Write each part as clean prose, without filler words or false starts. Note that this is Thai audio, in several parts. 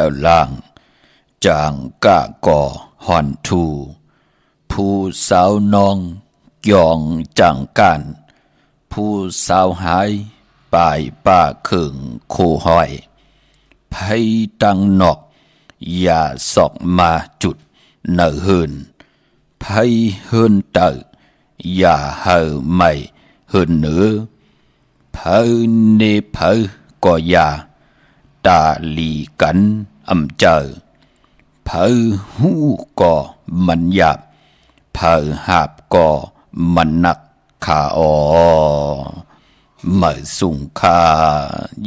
จ้าล่างจางกะก่อหอนทูผู้สาวนองยองจังกันผู้สาวหายปลายป่าเข่งโคหอยไผตังนอกอย่าสอกมาจุดเนอเฮินไผเฮินเตออย่าเฮอไม่เฮินเนือไผเนไผก็อย่าตาลีกันอำเจอไผหูก็มันหยาบไผหาบก็มันหนักขาอ๋อเมื่อสุงคา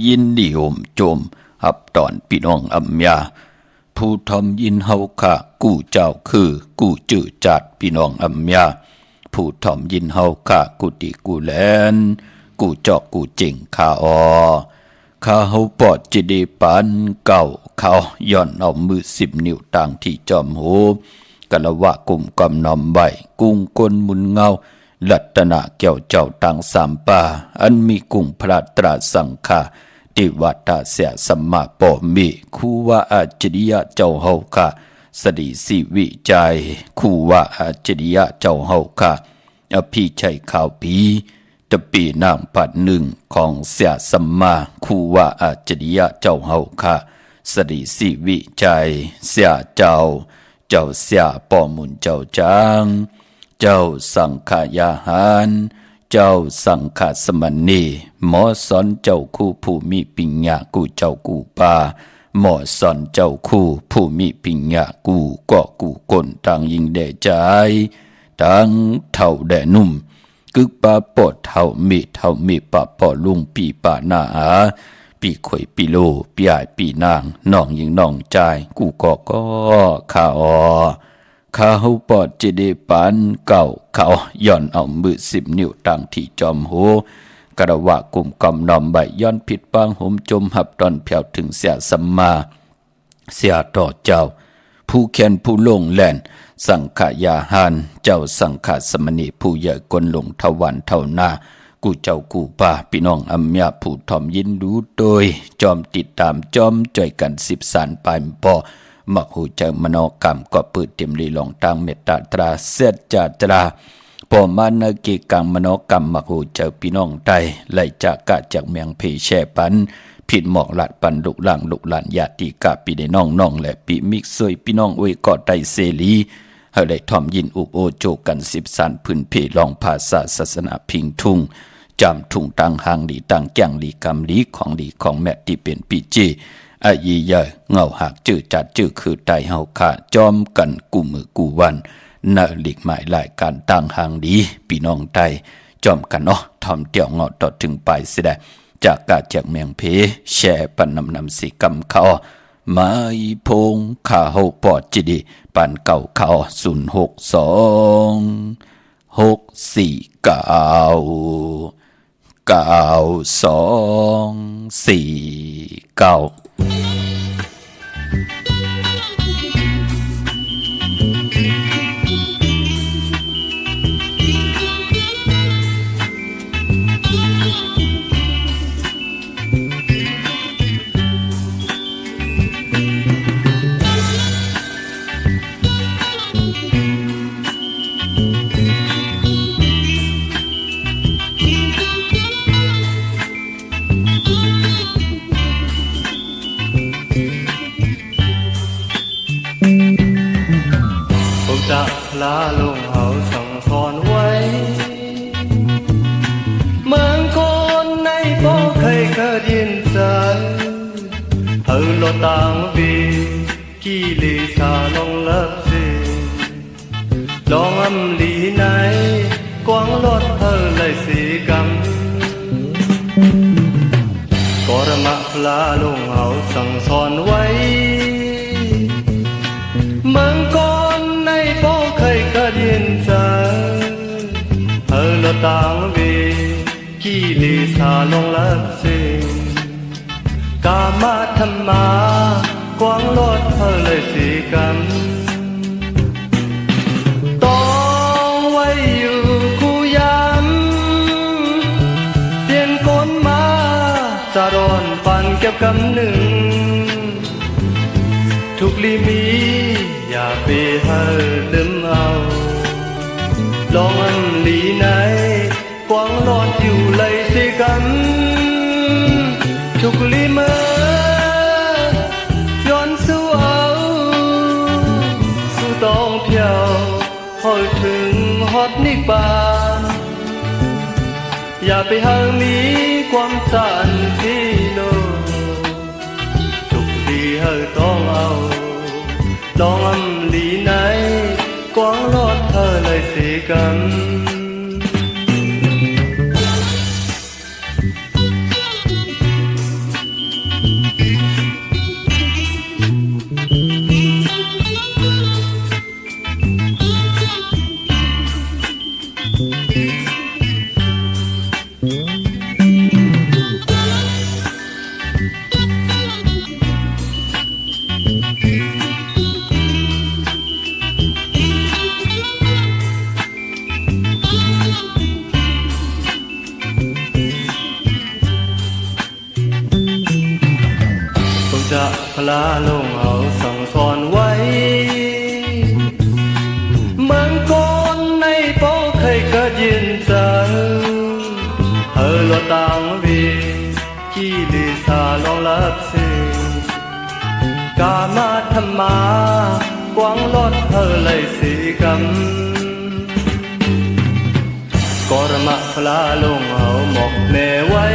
ยินดีโอมโจมหับตอนพี่น้องอัมยาผู้ทอมยินเฮาค่ะกู้เจ้าคือกู้จื่อจัดพี่น้องอัมยาผู้ทอมยินเฮาค่ะกู้ติกู้แลนกู้จอกกู้เจิงขาอ๋อข้าเฮาปอดจิเดปันเก่าเขาย่อนเอามือ10 นิ้วต่างที่จอมหูกะละวะกลุ่มกำนอมใบกุ้งกลมุนเงาลัตนะเกี่ยวเจ้าต่างสามป่าอันมีกุ้งพระตราสังฆาติวัตตาเสียสัมมาปอมิคูว่าอาจริยะเจ้าเฮาค่ะสดีสิวิจัยคูว่าอาจริยะเจ้าเฮาค่ะอภิชัยข่าวปีตะปีนางปัดหนึ่งของเสียสัมมาคูว่าอาจริยะเจ้าเฮาค่ะสดีสิวิจัยเสียเจ้าเสียปอมุนเจ้าจางเจ้าสังขายาหารเจ้าสังฆสมณีหมอสอนเจ้าคู่ผู้มีปิญญากูเจ้ากูป่าหมอสอนเจ้าคู่ผู้มีปิญญากูก็กูคนต่างยิงแด่ใจทั้งเท่าแด่นุ่มกึกปาปอดเท่ามีปะปอลุงปีป่าหน้าอาปีข่อยปีโลปีอายปีนางน้องยิงน้องใจกูก็ข้าข้าเฮาปอดจิเดปันเก่าเขาย่อนเอามือ10 นิ้วตั้งที่จอมหูกระวะกลุ่มกำนอมใบย้อนผิดปางห่มจมหับตอนแผ่วถึงเสียสัมมาเสียต่อเจ้าผู้แค้นผู้ลงแล่นสังขายาหารเจ้าสังฆสมณีผู้ใหญ่กลลงทวันเท่าหน้ากูเจ้ากูป่าพี่น้องอัมยาผู้ทอมยินรู้โดยจอมติดตามจอมจ่อยกัน10 สารปลายปอมักหูเจอมโนกรรมก็เปิดเต็มลีลองตังเมตตาตราเสดจาตราพอมานกิกังมโนกรรมมักหูเจอพี่น้องไตไล่จากกะจากเมียงเพแช่ปันผิดหมอกหลัดปันลุกหลังลุกหลานญาติกะปีได้น้องและปีมิกซวยพี่น้องอวยกอดไตเสรีเฮาได้ทอมยินอุบโอโจกัน10 สารพื้นเพลองภาษาศาสนาพิงทุ่งจำทุ่งตังหางดีตังแก่งดีกำลีของดีของแม่ที่เป็นปีจีอายีเยเงาหักจื้อจัดจื้อคือไตเฮาขาจอมกันกูมือกูวันน่าหลีกหมายหลายการตั้งหางดีพี่น้องไตจอมกันเนาะทอมเตี่ยวเงาต่อถึงไปเสียได้จากกาจากเมียงเพแช่ปันนำสีกำเขามาอีพงข้าเฮาปอดจิดีปันเก่าเขา06246499249จะลาลงเฮาสั่งสอนไว้เมืองคนในบ่เคยยินใจเฮาโลตังวีกี่ลีสาลงเลิบสิลองอำลีไหนกวางรถเฮาเลยสีกำกรมะลาลงเฮาสั่งสอนไว้เมืองคนในบ่เคยยินใจเฮาโลตังวีกี่ลีสาลงเลิบสิกามาธรรมากวางรถเฮาเลยสีกำต้องไว้อยู่คู่ยำเปลี่ยนคนมาจะร้อนปันเก็บกำหนึ่ง ลีมีอย่าไปหาลืมเอาลองอันลีไหนกวางรอดอยู่เลยสิกันทุกลีเมื่อย้อนสู้เอาสู้ต้องเพียวพอถึงฮอดนิบานอย่าไปหามีความสันที่โลทุกลีเฮาต้องเอาลองอันลีไหนกวางรอดเธอเลยสิกันจะพลาลงเอาสั่งสอนไว้เมืองก่อนในโป้เคยเกิดยินจังลวต่างวีกี่ลิสาลองลับสิกามาธรรมากวางลอดเลยสิกันกรมะพลาลงเอาหมอกแม่ไว้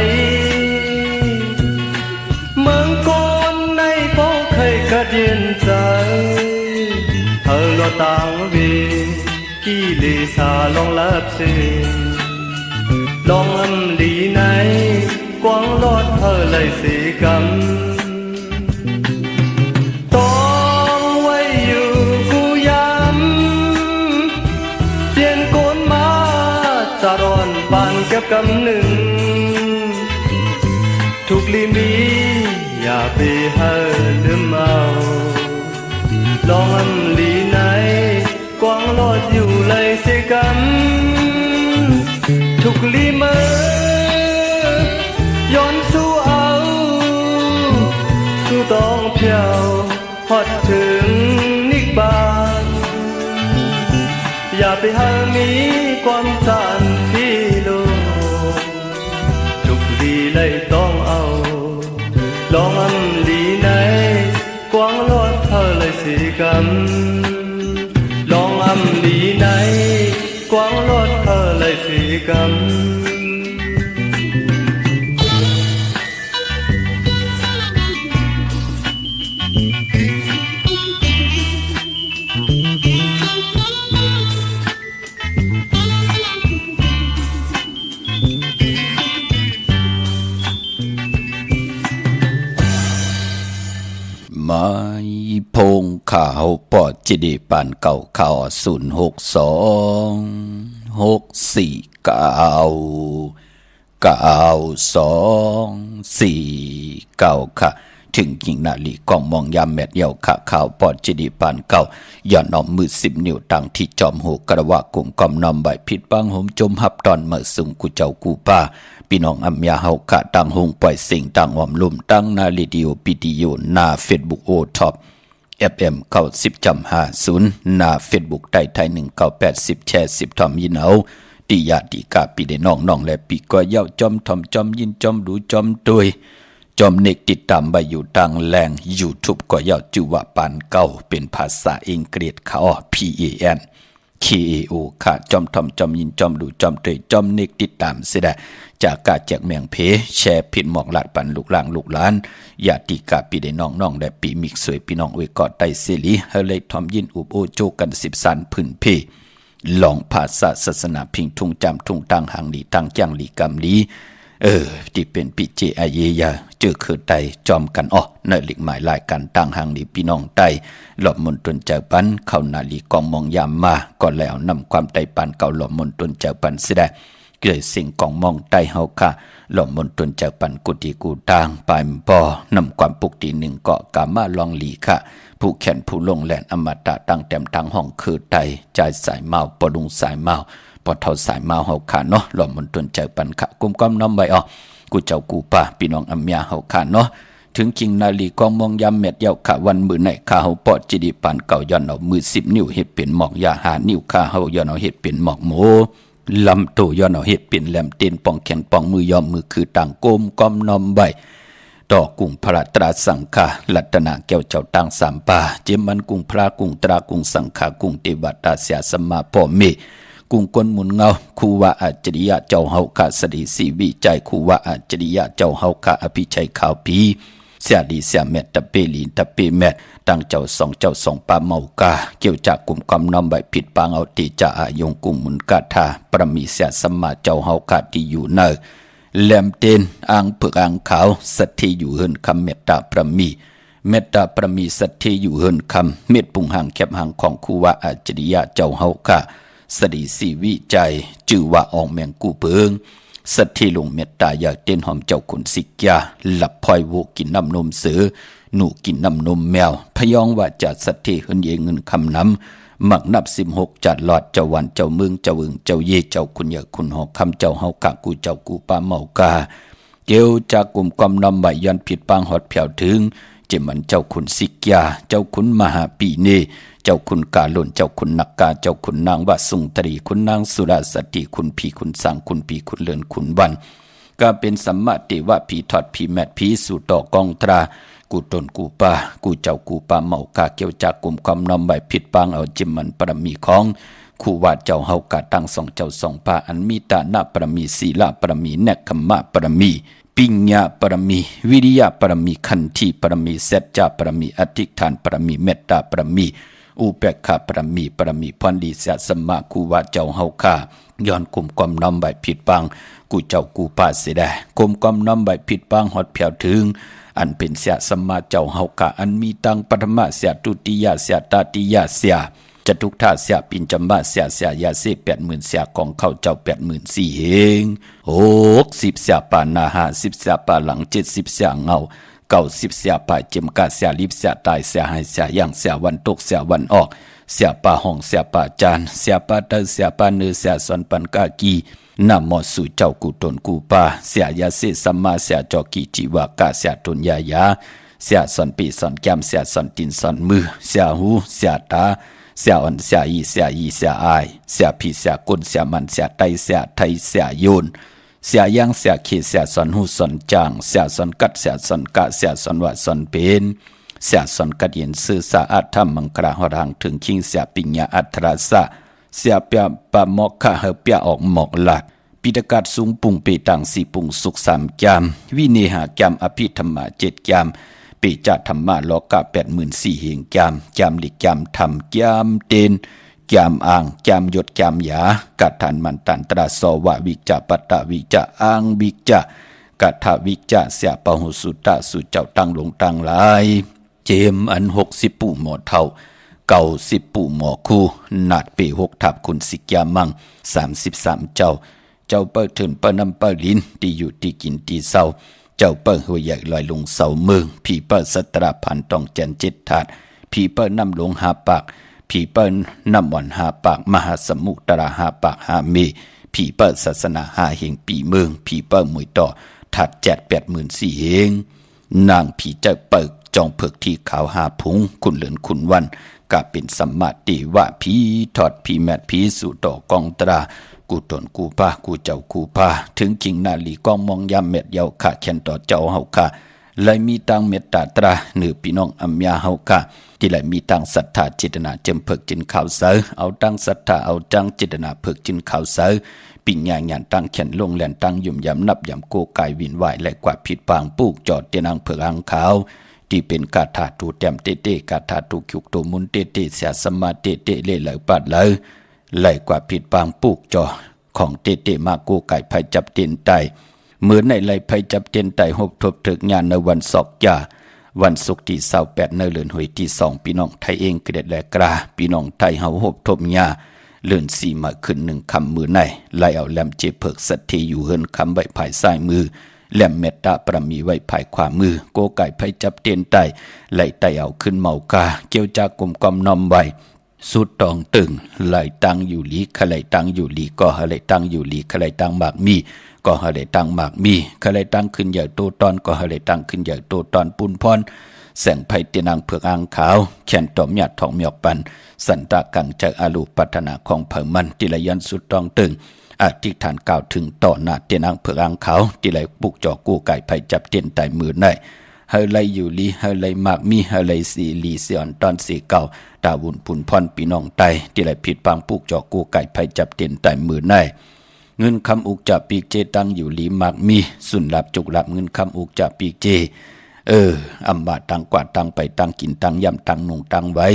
เมืองก่อนในโป้เคยกระเดียนใจลวต่างวีกี่ลิสาลองลับสิลองอันดีไหนกวางลอดเลยสิกันต้องไว้อยู่กูย้ำเปลี่ยนโกนมาจะร้อนปานเก็บกำหนึ่งทุกลีมีอย่าไปหาลืมเอาลองอันดีไหนกวางลอดอยู่เลยสิกันทุกลีเมื่อย้อนสู้เอาสู้ต้องเพียวฮอดถึงนิบานอย่าไปหามีความสันที่โลกทุกลีเลยต้องเอาลองอันดีไหนกวางลอดเลยสิกันลองอันดีไหนกวางลอดเลยสิกัน ไม้พงขาวปอดจิดีปานเก่าข่าว062649224ค่ะถึงกิ่งนาลีกองมองยามแมดเยาข่าข่าวปอดจิดีปานเก่าย่อนอมมือ10 นิ้วตั้งที่จอมหูกระวะกุ่มกอมนอมใบผิดบังหมจมหับตอนเมื่อสุงกูเจ้ากูป้าพี่น้องอัมยาเฮาขะตั้งหงปล่อยสิ่งตั้งหอมลุ่มตั้งนาลีดิโอปีดีโอหน้าเฟซบุ๊กโอท็อปFM 90.50หน้าเฟซบุ๊กใต้ไทย1980แชร์10ทอมยินเอาติยาติกาปีได้น้องและปีก็เย้าจอมทอมจอมยินจอมดูจอมตุยจอมเนกติดตามไปอยู่ทางแหล่ง YouTube ก็เย้าจื่อว่าปานเก่าเป็นภาษาอังกฤษค่ะPAN KAO ค่ะจอมทอมจอมยินจอมดูจอมตุยจอมเนกติดตามเสียได้จากกาแจกแมงเพแชร์ผิดหมอกหลาดปันลูกหลางลูกหลานญาติกาปีได้น้องได้ปีมิกสวยพี่น้องอวยกอดไตเสลีเฮเลยทอมยินอุบโอโจกัน10สันพื้นเพลองภาษาศาสนาพิงทุ่งจำทุ่งตังหังลีตังจังลีกำลีที่เป็นปิเจอาเยยาเจอคือไตจอมกันเนหลิกหมายลายกันตังหังลีพี่น้องไตหลอมมนตนเจ้าปันเข้านาลีกองมองยามมาก็แล้วนำความไตปันเก่าหลอมมนตนเจ้าปันสิได้เกิดสิ่งกองมองใต้เฮาค่ะหล่อมมนตนจากปันกุฏิกูตางปายปอนำความปุกตีหนึ่งเกาะกามาลองหลีค่ะผู้แขนผู้ลงแหลนอมตะตั้งแต้มทางห้องคือไตใจสายเมาปอดุงสายเมาปอเท่าสายเมาเฮาค่ะเนาะหล่อมมนตนจากปันค่ะกุมก้อมน้อมไว้กูเจ้ากูป่าพี่น้องอัมยาเฮาค่ะเนาะ ถึงคิงนาลีกองมองยามเม็ดเยาขาวันมือไหนขาเฮาปอดจิดิปานเก่าย้อนเอามือ10นิ้วเฮ็ดเป็นหมอกยาหานิ้วขาเฮาย้อนเอาเฮ็ดเป็นหมอกโมลำตัวย้อนเอาเฮ็ดเป็นแหลมเต้นปองแขนปองมือยอมมือคือต่างโกมก้อมนอมใบต่อกุ้งพระตราสังฆาลัตนาแก้วเจ้าต่างสามป่าเจมันกุ้งพระกุ้งตรากุ้งสังฆากุ้งเทวตาเสียสมมาพ่อเมกุ้งก้นหมุนเงาคูวาอัจจริยะเจ้าเฮาคาสดีสีวิจัยคูวาอัจจริยะเจ้าเฮาคาอภิชัยข่าวปีเสียดีเสียเม็ดตะเปลีนตะเปแมดตั้งเจ้าสองปาเมากาเกี่ยวจากกลุ่มความน้อมใบผิดปางเอาติจะอายงกุ้งหมุนกาธาประมีเสียสมมาเจ้าเฮาคาที่อยู่เนอแหลมเต้นอ่างเผือกอ่างขาวสัตที่อยู่เฮินคำเมตตาประมีเมตตาประมีสัตที่อยู่เฮินคำเม็ดปุ่งห่างแคบห่างของคูวาอัจจริยะเจ้าเฮาคาสดีสีวิจัยจื่อว่าอองแมงกูเพิงสัตที่ลงเมตตาอยากเต้นหอมเจ้าขุนสิกยาหลับพลอยโวกินน้ำนมเสือหนูกินน้ำนมแมวพยองว่าจัดสัตที่เฮินเยเงินคำน้ำมักนับ16จัดหลอดเจ้าวันเจ้าเมืองเจ้าอึงเจ้าเย่เจ้าคุณยาคุณหอคำเจ้าเฮากะกูเจ้ากูปาเมากาเกี่ยวจากกลุ่มความนำใบยันผิดปางหอดแผ่วถึงเจมันเจ้าคุณสิกยาเจ้าคุณมหาปีเนเจ้าคุณกาหล่นเจ้าคุณนักกาเจ้าคุณนางวัดสุงตรีคุณนางสุราสติคุณพีคุณสังคุณปีคุณเลือนคุณวันก็เป็นสัมมาติว่าผีถอดผีแมดผีสู่ต่อกองตรากูตนกูปากูเจ้ากูปาเมากาเกี่ยวจากกลุ่มความนำใบผิดปางเอาจิมมันปรมีของคู่วาดเจ้าเฮากาตั้งเจ้าปาอันมีตานะปรมีศีลปรมีเนกขมะปรมีปิญญาปรมีวิริยะปรมีขันธิปรมีสัจจะปรมีอธิษฐานปรมีเมตตาปรมีอุเบกขาปรมีพรดีเสียสมมาคูว่าเจ้าเฮาคาย้อนกลุ่มความน้อมใบผิดปังกูเจ้ากูปาเสียได้กลุ่มความน้อมใบผิดปังหอดแผ่วถึงอันเป็นเสียสมมาเจ้าเฮาคาอันมีตังปฐมะเสียตุติยะเสียตาติยะเสียจตุกธาเสียปิญจมะเสียยาเส80,000เสียของเข้าเจ้า84,000เฮง60เสียปานา50เสียปาหลัง70เสียเงา90เสียป่าเจมกาเสียลิบเสียตายเสียหายเสียย่างเสียวันตกเสียวันออกเสียป่าห้องเสียป่าจานเสียป่าเตอเสียป่าเนื้อเสียสอนปันกากีนำหมอสู่เจ้ากูตนกูป่าเสียยาเสสัมมาเสียจอกีจิวากาเสียตนยายาเสียสอนปีสอนแก้มเสียสอนตีนสอนมือเสียหูเสียตาเสียอ่อนเสียอีเสียอายเสียผีเสียกุนเสียมันเสียไตเสียไทยเสียโยนเสียยังเสียขีเสียสอนหูสอนจางเสียสอนกัดเสียสอนกะเสียสอนว่าสอนเป็นเสียสอนกัดเย็นสื่อสะอาดธรรมมังคลาหอรังถึงคิงเสียปิญญาอัตราสะเสียเปียปะหมอกขะเฮเปียออกหมอกหลักปิตกัดสูงปุงเปตังสี่ปุงสุข3จามวิเนหจามอภิธรรมะ7จามปีจัดธรรมะโลกะ84,000เหงจามลิจามธรรมจามเตนจามอ่างจามยศจามยากัดฐานมันตันตราสวะวิจาปัตตวิจาอ่างวิจากัดทวิจาเสียปหุสุตตะสุเจ้าตั้งลงตั้งหลายเจมอัน60ปู่หมอเท่า90ปู่หมอคู่นาดปี6ทับคุณสิกยามัง33เจ้าเปิ้ลถึนเปิ้ลน้ำเปิ้ลลิ้นที่อยู่ที่กินที่เศร้าเจ้าเปิ้ลหัวใหญ่ลอยลงเสาเมืองผีเปิ้ลสตราพันต้องแจน7ถาดผีเปิ้ลน้ำหลวงหาปากผีเปิ้ลน้ำหวานหาปากมหาสมุทรหาปากหาเมผีเปิ้ลศาสนาหาเฮงปีเมืองผีเปิ้ลมวยต่อถัด84,000เฮงนางผีเจ้าเปิ้ลจองเผือกที่ขาวหาพุงคุณเหลือนคุณวันก็เป็นสัมมาติว่าผีถอดผีแมดผีสู่ต่อกองตรากูตนกูป้ากูเจ้ากูป้าถึงจริงนาลีกองมองยามเม็ดเยาขาแขนต่อเจ้าเฮาค่ะเลยมีตังเมตตาตราเหนือพี่น้องอัมยาเฮาค่ะที่เลยมีตังศรัทธาจิตนาเจิมเพิกจินข่าวเสือเอาตังศรัทธาเอาจังจิตนาเพิกจินข่าวเสือปิญญาญาณตังแขนลงแหลนตังยุ่มยำนับยำโกกายวินไหวและกว่าผิดปางปูกจอดเตียนางเพิกอังขาวที่เป็นกาถาตูแต้มเตเตกาถาตูคิกตูมุนเตเตเสียสมาเตเตเล่ไหลปัดเลยไหลกว่าผิดปางปูกจอของเตเตมาโกไก่ไผจับเตียนไตเหมือนในไหลไผจับเตียนไตหบทบถึกงานในวันศอกยาวันศุกร์ที่28ในเดือนหวยที่2พี่น้องไทยเองเกด็ดและกราพี่น้องไทยเฮาหบทบยาเลื่อน4มาขึ้น1คำมือในไหลเอาแหลมเจเพิกสัตทีอยู่เฮินคำไว้ภายซ้ายมือแหลมเมตตาประมีไว้ภายขวามือโกไก่ไผจับเตียนไตไหลไตเอาขึ้นเมากาเกี่ยวจากกลมกอมนอมไว้ สุดตองตึงไหลตังอยู่หลีขะไหลตังอยู่หลีก็หะไหลตังอยู่หลีขะไหลตังหมากมีก็หะไหลตังหมากมีขะไหลตังขึ้นใหญ่โตตอนก็หะไหลตังขึ้นใหญ่โตตอนปุนพรแสงไผ่เตียนางเผือกอ่างขาวแขนตอมหยาดทองหมยอกปันสันตะกังใจอาลูปัฒนาของเผ่ามันติลยันสุดตองตึงอธิษฐานกล่าวถึงต่อหน้าเตียนางเผือกอ่างขาวติไหลปุกจอกู้ไก่ไผ่จับเตียนไต่มือได้เฮไลอยู่ลีเฮไลมากมีเฮไลสีลีเสียนตอนสีเก่าตาวุนพุนพรปีน้องไตที่ไหลผิดปางปุกจอกูไก่ไผจับเตียนไตมือในเงินคำอุกจับปีกเจตังอยู่ลีมากมีสุนหลับจุกหลับเงินคำอุกจับปีกเจอัมบาตังกวาดตังไปตังกินตังย่ำตังนุ่งตังไว้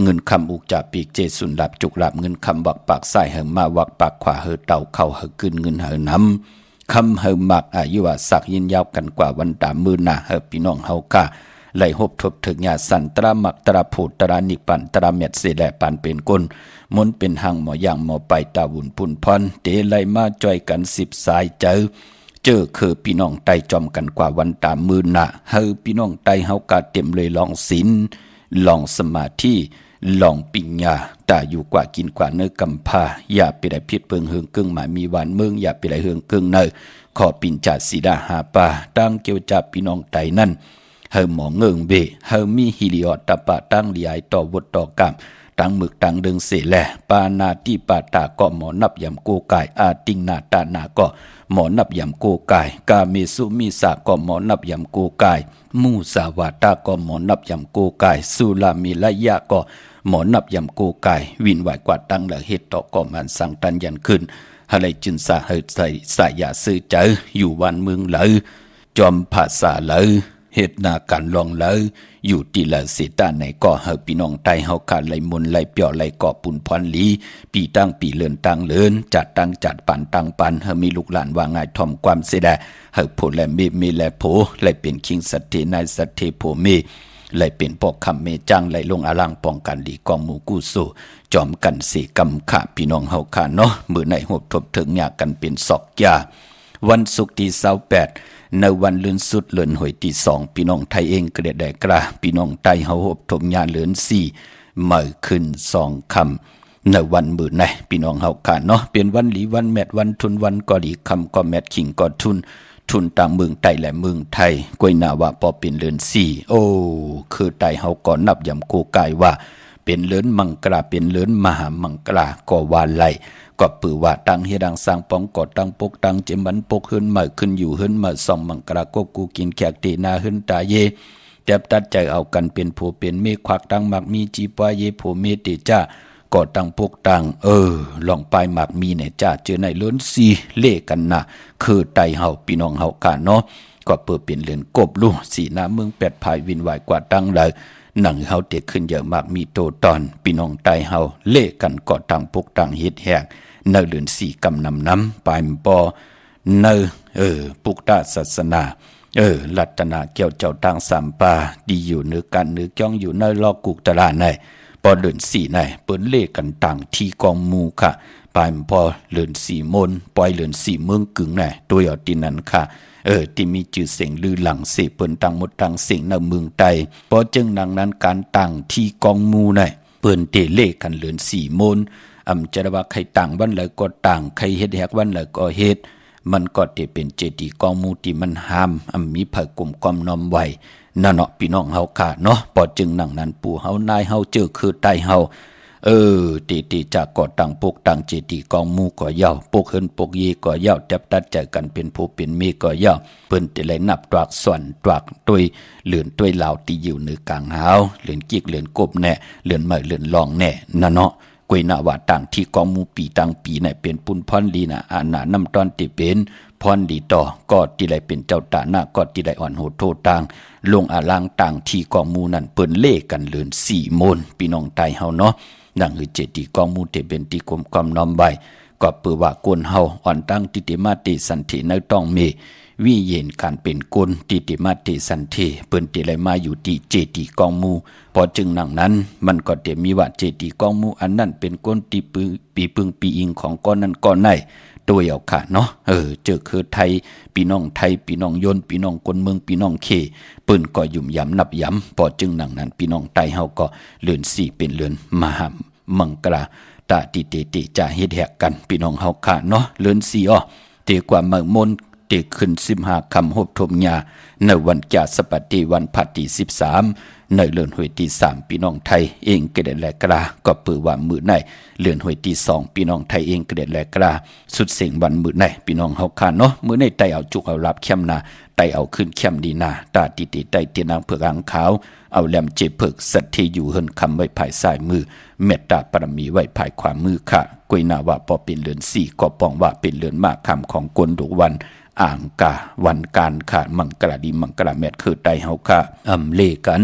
เงินคำอุกจับปีกเจสุนหลับจุกหลับเงินคำวักปากใส่เหมาวักปากขวาเหเต่าเข้าเหกึนเงินเหน้ำคำเฮมักอายุว่าสักยินยาวกันกว่าวันตามือหน้าเฮพี่น้องเฮากะไหลหบทบถึกญาสันตรามักตราผูดตรานิปันตราเม็ดเสแลปันเป็นก้นมนเป็นหังหมอย่างหมอไปตาวุนพุนพรเตไหลมาจอยกัน10สายเจอคือพี่น้องไตจอมกันกว่าวันตามือหน้าเฮพี่น้องไตเฮากะเต็มเลยลองศีลลองสมาธิลองปิญญาตาอยู่กว่ากินกว่าเนื้อกำพาอย่าไปได้พิษเปิงเฮืองกึ่งหมายมีหวานเมืองอย่าไปได้เฮืองกึ่งเนอขอปิ่นจ่าสีดาหาปาตั้งเกี่ยวจับพี่น้องไตนั่นเฮหมอเงิงเบเฮมีฮิริออตปะตั้งลีไอต่อวดต่อกรรมตั้งหมึกตั้งเดิงเสแลปานาที่ปาตาก็หมอนับยำโกกายอาติงนาตานาก็หมอนับยำโกกายกาเมสุมิสาก็หมอนับยำโกกายมูสาวาตาก็หมอนับยำโกกายสุลามิละยะก็หมอนับยำโกกายวินไหวกว่าตั้งเหลือเหตุต่อก่อมันสังตันยันขึ้นอะไรจึงสาเหตุใส่สายาซื้อเจออยู่วันเมืองเลยจอมภาษาเลยเหตุนาการลองเลยอยู่ตีละเสตาในก่อเฮพี่น้องไตเฮาขาดไหลมนไหลเปียวไหลก่อปุ่นพรลีปีตั้งปีเลือนตั้งเลือนจัดตั้งจัดปันตั้งปันเฮมีลูกหลานว่าง่ายทอมความเสดเฮโพและมีและโพไหลเป็นคิงสัตเทนายสัตเทโพเมไหลเป็นปอกคำเมจังไหลลงอาลังป้องกันดีกองหมู่กู้สู้จอมกันเสกำขาพี่น้องเฮาขาเนาะมือในหบทบถึงยากกันเป็นศอกยาวันศุกร์ที่28ในวันเลือนสุดเลือนหวยที่2พี่น้องไทยเองก็ได้กระพี่น้องไตเฮาหบทบยาเลือน4เมื่อขึ้น2คำในวันมือในพี่น้องเฮาขาเนาะเป็นวันหลีวันแมดวันทุนวันก็หลีคำก็แมดขิงก็ทุนต่างเมืองไทยและเมืองไทยกวยนาว่าพอเป็นเลือน4คือไตเฮาก่อนนับยำโกกายว่าเป็นเลือนมังกราเป็นเลือนมหามังกราก็วาไหลก็ปือว่าตั้งเฮดังสร้างป้องกอดตั้งปกตั้งเจมันปกขึ้นมาขึ้นอยู่ขึ้นมาส่องมังกรากบกูกินแขกตีนาขึ้นตาเยแทบตัดใจเอากันเป็นผู้เป็นเมฆควักตั้งมักมีจีปาเยผู้เมติจ้ากอดตั้งปกตั้งลองไปมักมีเนี่ยจ้าเจอในเลือน4เลกันนะคือไตเฮาพี่น้องเฮากะเนาะก็เปิดเป็นเลือนกบลู่สีหน้าเมือง8ภายวินไหวกว่าตั้งเลยหนังเฮาเด็กขึ้นเยอะมากมีโตตอนพี่น้องไตเฮาเล่กันกอดตั้งปกตั้งเฮ็ดแหกเนเลือน4กำน้ำปลายปอเนปุกตาศาสนารัตนาเกี่ยวเจ้าตั้งสามปาดีอยู่เนื้อกันเนื้อจ้องอยู่ในลอกกุกตะลาในพอเลือน4ในเปิ้นเล่กันต่างที่กองมูค่ะปลายพอเลือน4มนปล่อยเลือน4เมืองกึ่งในตัวเอาตินั้นค่ะที่มีชื่อเสียงลือหลังเสเปิ้นตั้งหมดตั้งเสียงในเมืองไตพอจึงดังนั้นการตั้งที่กองมูในเปิ้นเตเล่กันเลือน4มนจะว่าใครต่างวันเลยก็ต่างใครเฮ็ดแหกวันเลยก็เฮ็ดมันก็จะเป็นเจดีย์กองมูที่มันห้ามมีเผยกลุ่มความน้อมไว้นั่นเนาะพี่น้องเฮาค่ะเนาะพอจึงนั่งนั้นปู่เฮานายเฮาเจอคือใต้เฮาตีจากก่อตั้งปกตั้งเจดีย์กองมูก็ยาวปกเฮินปกเยก็ยาวจับตัดใจกันเป็นผู้เป็นเมก็ยาวเปิ้นจะเลยนับตรากส่วนตรากตุยเหลือนตุยลาวที่อยู่เหนือกลางหาวเหลือนกิกเหลือนกบแน่เหลือนไม้เหลือนลองแน่นั่นเนาะกวยนาว่าต่างที่กองมูปีต่างปีเนี่ยเป็นปุนพรลีนะอาณาน้ำตอนติเป็นพรดีต่อก็ที่ไรเป็นเจ้าตาหน้าก็ที่ไรอ่อนโหดโทษต่างลงอาลางต่างที่กองมูนั่นเปิ้นเล่กันเลือน4มนพี่น้องไตเฮาเนาะดังคือเจดีย์กองมูเตเป็นที่กลมกอมน้อมใบก็เปือว่ากวนเฮาอ่อนตั้งติติมาติสันติในต้องมีวิเย็นการเป็นกลติติมาติสันติเปิ้นติไรมาอยู่ที่เจดีย์กองมูพอจึงนั่งนั้นมันก็จะมีว่าเจดีย์กองมูอันนั้นเป็นก้นตีปีปึงปีอิงของก้อนนั้นก้อนไหน ตัวเอาค่ะเนาะเจอคือไทยพี่น้องไทยพี่น้องยนพี่น้องคนเมืองพี่น้องเคปืนก็ยุ่มยำนับยำพอจึงหนังนั้นพี่น้องไตเฮาก็เลือน4เป็นเลือนมหามังกราตาติเตติจะเฮ็ดแหกกันพี่น้องเฮาค่ะเนาะเลือน4เตกว่าเมืองมนเตขึ้น15ค่ำฮบทมญาในวันจาสปฏิวันพัดที่13ในเลือนหวยที่3พี่น้องไทยเองก็ได้แลกราก็ปือว่ามื้อไหนเลือนหวยที่2พี่น้องไทยเองก็ได้แลกราสุดเสียงวันมื้อไหนพี่น้องเฮาค่ะเนาะมื้อไหนไตเอาจุกเอารับเข้มนาไตเอาขึ้นเข้มดีนาตาติติไตเตียนางเผือกหางขาวเอาแหลมเจเพิกสัตที่อยู่เฮินคำไว้ภายซ้ายมือเมตตาปรมีไว้ภายขวามือค่ะกวยนาว่าพอเป็นเลือน4ก็ป้องว่าเป็นเลือนมากคำของกวนดุวันอ่างกาวันการค่ะมังกรดีมังกรแมทคือไตเฮาค่ะเลกัน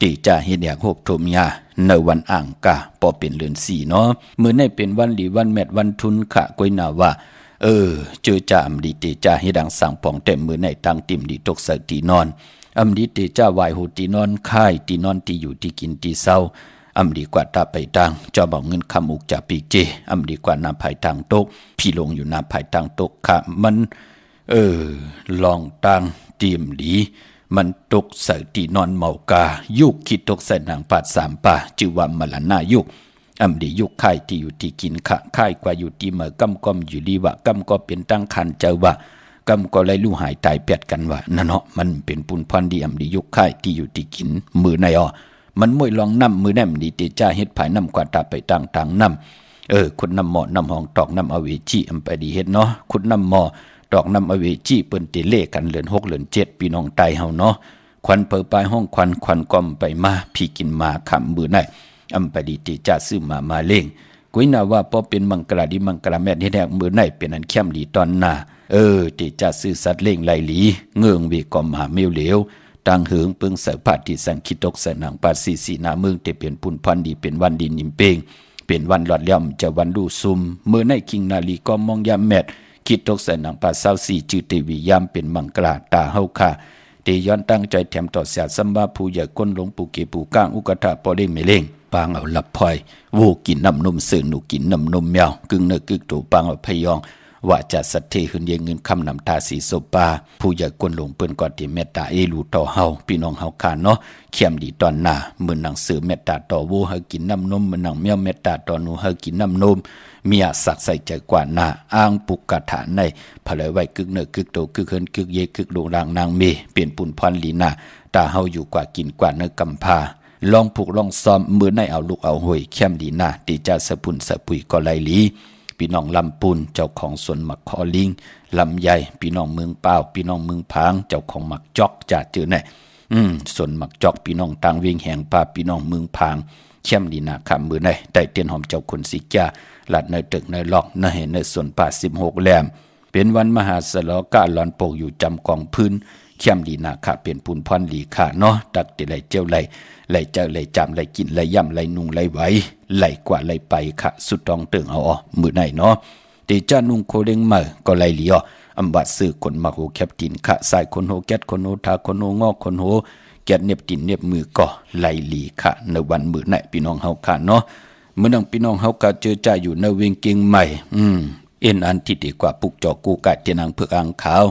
ตีจะเฮ็ดอยากโฮบโทมยาในวันอ่างกาพอเป็นเลือน4เนาะมื้อนี้เป็นวันหลีวันแมทวันทุนค่ะกวยนาว่าเจอจามดีตีจะเฮ็ดดังสั่งปองเต็มมื้อในตั้งติ่มดีตกใส่ตีนอนดีตีจะวายหูตีนอนค่ายตีนอนตีอยู่ที่กินตีเศร้าดีกว่าตาไปตังจอบอกเงินคำอุกจะปีเจดีกว่าน้ำภายทางตกพี่ลงอยู่น้ำภายทางตกค่ะมันลองตังเตรียมดีมันตกใส่ตีนอนเมากายุกคิดตกใส่หนังปาด3ป่าชื่อว่ามลานายุกดียุกค่ายที่อยู่ที่กินค่ะค่ายกว่าอยู่ที่เมื่อกำก้อมอยู่ดีว่ากำก็เป็นตั้งคันเจ้าว่ากำก็เลยลู่หายตายเปียดกันว่านั่นเนาะมันเป็นปุนพันดีดียุกค่ายที่อยู่ที่กินมือในมันมวยลองน้ำมือแนมดีเตจ้าเฮ็ดภายน้ำกว่าตาไปต่างน้ำคุณน้ำหมอน้ำหองตอกน้ำอเวจีไปดีเฮ็ดเนาะคุณน้ำหมอดอกน้ำอเวจีเปิ้นติเลกันเลือน6เลือน7พี่น้องไตเฮาเนาะควันเปิดปลายห้องควันก้อมไปมาพี่กินมาคำมือไหนไปดีเตจ้าซื้อมาเล่งกุยนาว่าพอเป็นมังกรดีมังกรแม่นเฮ็ดแหกมือไหนเป็นอันเข้มดีตอนหน้าเตจ้าซื้อสัตว์เล่งไหลหลีเงืองเวกอมหาเมวเหลวตังเหิงเปิงเสพาดที่สังคิดตกใส่หนังปาดสีนาเมืองเตเป็นปุ่นพันดีเป็นวันดินนิมเปงเป็นวันหลอดย่อมจะวันดูซุมเมื่อในคิงนาลีก็มองยามแมดคิดตกใส่หนังปาด24จือเตวียามเป็นมังกราตาเฮาค่ะเตย้อนตั้งใจแถมต่อเสียสัมบาผู้ใหญ่ก้นหลงปูเกปูก้างอุกทะปอเล่งเมเล่งปางเอาหลับพลอยวูกินน้ำนมเสือหนูกินน้ำนมแมวกึ่งเนกึกตูปางเอาพยองว่าจะสัตเทหืนเยเงินคำนำตาสีโซปาผู้ใหญ่กวนหลงเปิ้นกอดที่เมตตาลูต่อเฮาพี่น้องเฮาคานเนาะเข้มดีตอนหน้าเหมือนหนังสือเมตตาต่อวูเฮากินน้ำนมเหมือนหนังแมวเมตตาต่อหนูเฮากินน้ำนมเมียสักใส่ใจกว่าหน้าอ้างปุกกะฐานในพลอยไว้กึกเนกึกโตกึกเฮินกึกเยกึกโดงรางนางเมเปลี่ยนปุ่นพรลีนาตาเฮาอยู่กว่ากินกว่าเนื้อกำพาลองผูกลองซ้อมมือในเอาลูกเอาหวยเข้มดีหน้าตีจะสะปุ่นสะปุยก็ไลลีพี่น้องลำปูนเจ้าของสวนหมักคอลิงลำใหญ่พี่น้องเมืองเป้าพี่น้องเมืองพางเจ้าของหมักจอกจ่าเจอแน่สวนหมักจอกพี่น้องต่างเวียงแหงป่าพี่น้องเมืองพางเข้มดีนาคำมือในได้เตียนหอมเจ้าคนสิจ้าหลัดในตึกในลอกในเห็นในสวนป่า16แหลมเป็นวันมหาสลอกาหลอนโปกอยู่จำกองพื้นเข้มดีนาคาเป็นปุนพรหลีขาเนาะตักติไหลเจ้าไหลเจ้าไหลจำไหลกินไหลย่ำไหลนุ่งไหลไหวไหลกว่าไหลไปค่ะสุดตองเติงเอามือไหนเนาะตีจ้านุ่งโคเด้งมาก็ไหลเหลียวบัดซื้อคนมาโหแคบตินค่ะใส่คนโหแก๊ดคนโหทาคนโหงอกคนโหแก๊ดเน็บตินเน็บมือก็ไหลหลีค่ะในวันมือไหนพี่น้องเฮาค่ะเนาะเมื่อนังพี่น้องเฮาก็เจอจ่าอยู่ในเวียงเกียงใหม่อันที่ดีกว่าปุกจอกูกะเตียนางเผือกอ่างขาว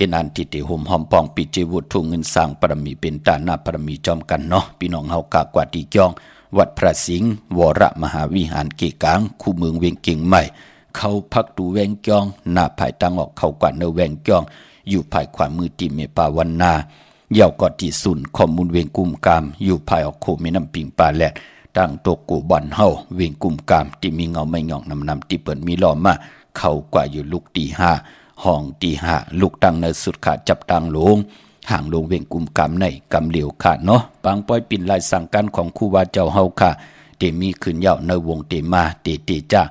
อันที่ติห่มหอมปองปิเจวุฒทุ่งเงินสร้างปรมีเป็นตาหน้าปรมีจอมกันเนาะพี่น้องเฮากากว่าตีจองวัดพระสิงห์วรมหาวิหารเกกางคู่เมืองเวียงเกียงใหม่เขาพักดูแวงจองหน้าภายตังออกเขากว่าเนแวงจองอยู่ภายขวามือติเมปาวันนาเย่าก็ที่สุนข้อมูลเวียงกุมกามอยู่ภายออกโคแม่น้ำปิงปาแลดตั้งตกกูบ่อนเฮาเวียงกุมกามที่มีเงาไม่หย่องนำที่เปิดมีล้อมาเขากว่าอยู่ลูกตี5ห้องตี5ลูกตั้งในสุดขาจับตังลงห่างลงเวียงกุมกำในกำเหลียวขาดเนาะปางป้อยปิ่นลายสั่งการของครูวาเจ้าเฮาค่ะเตมีขึ้นเย้าในวงเตมาเตจ้า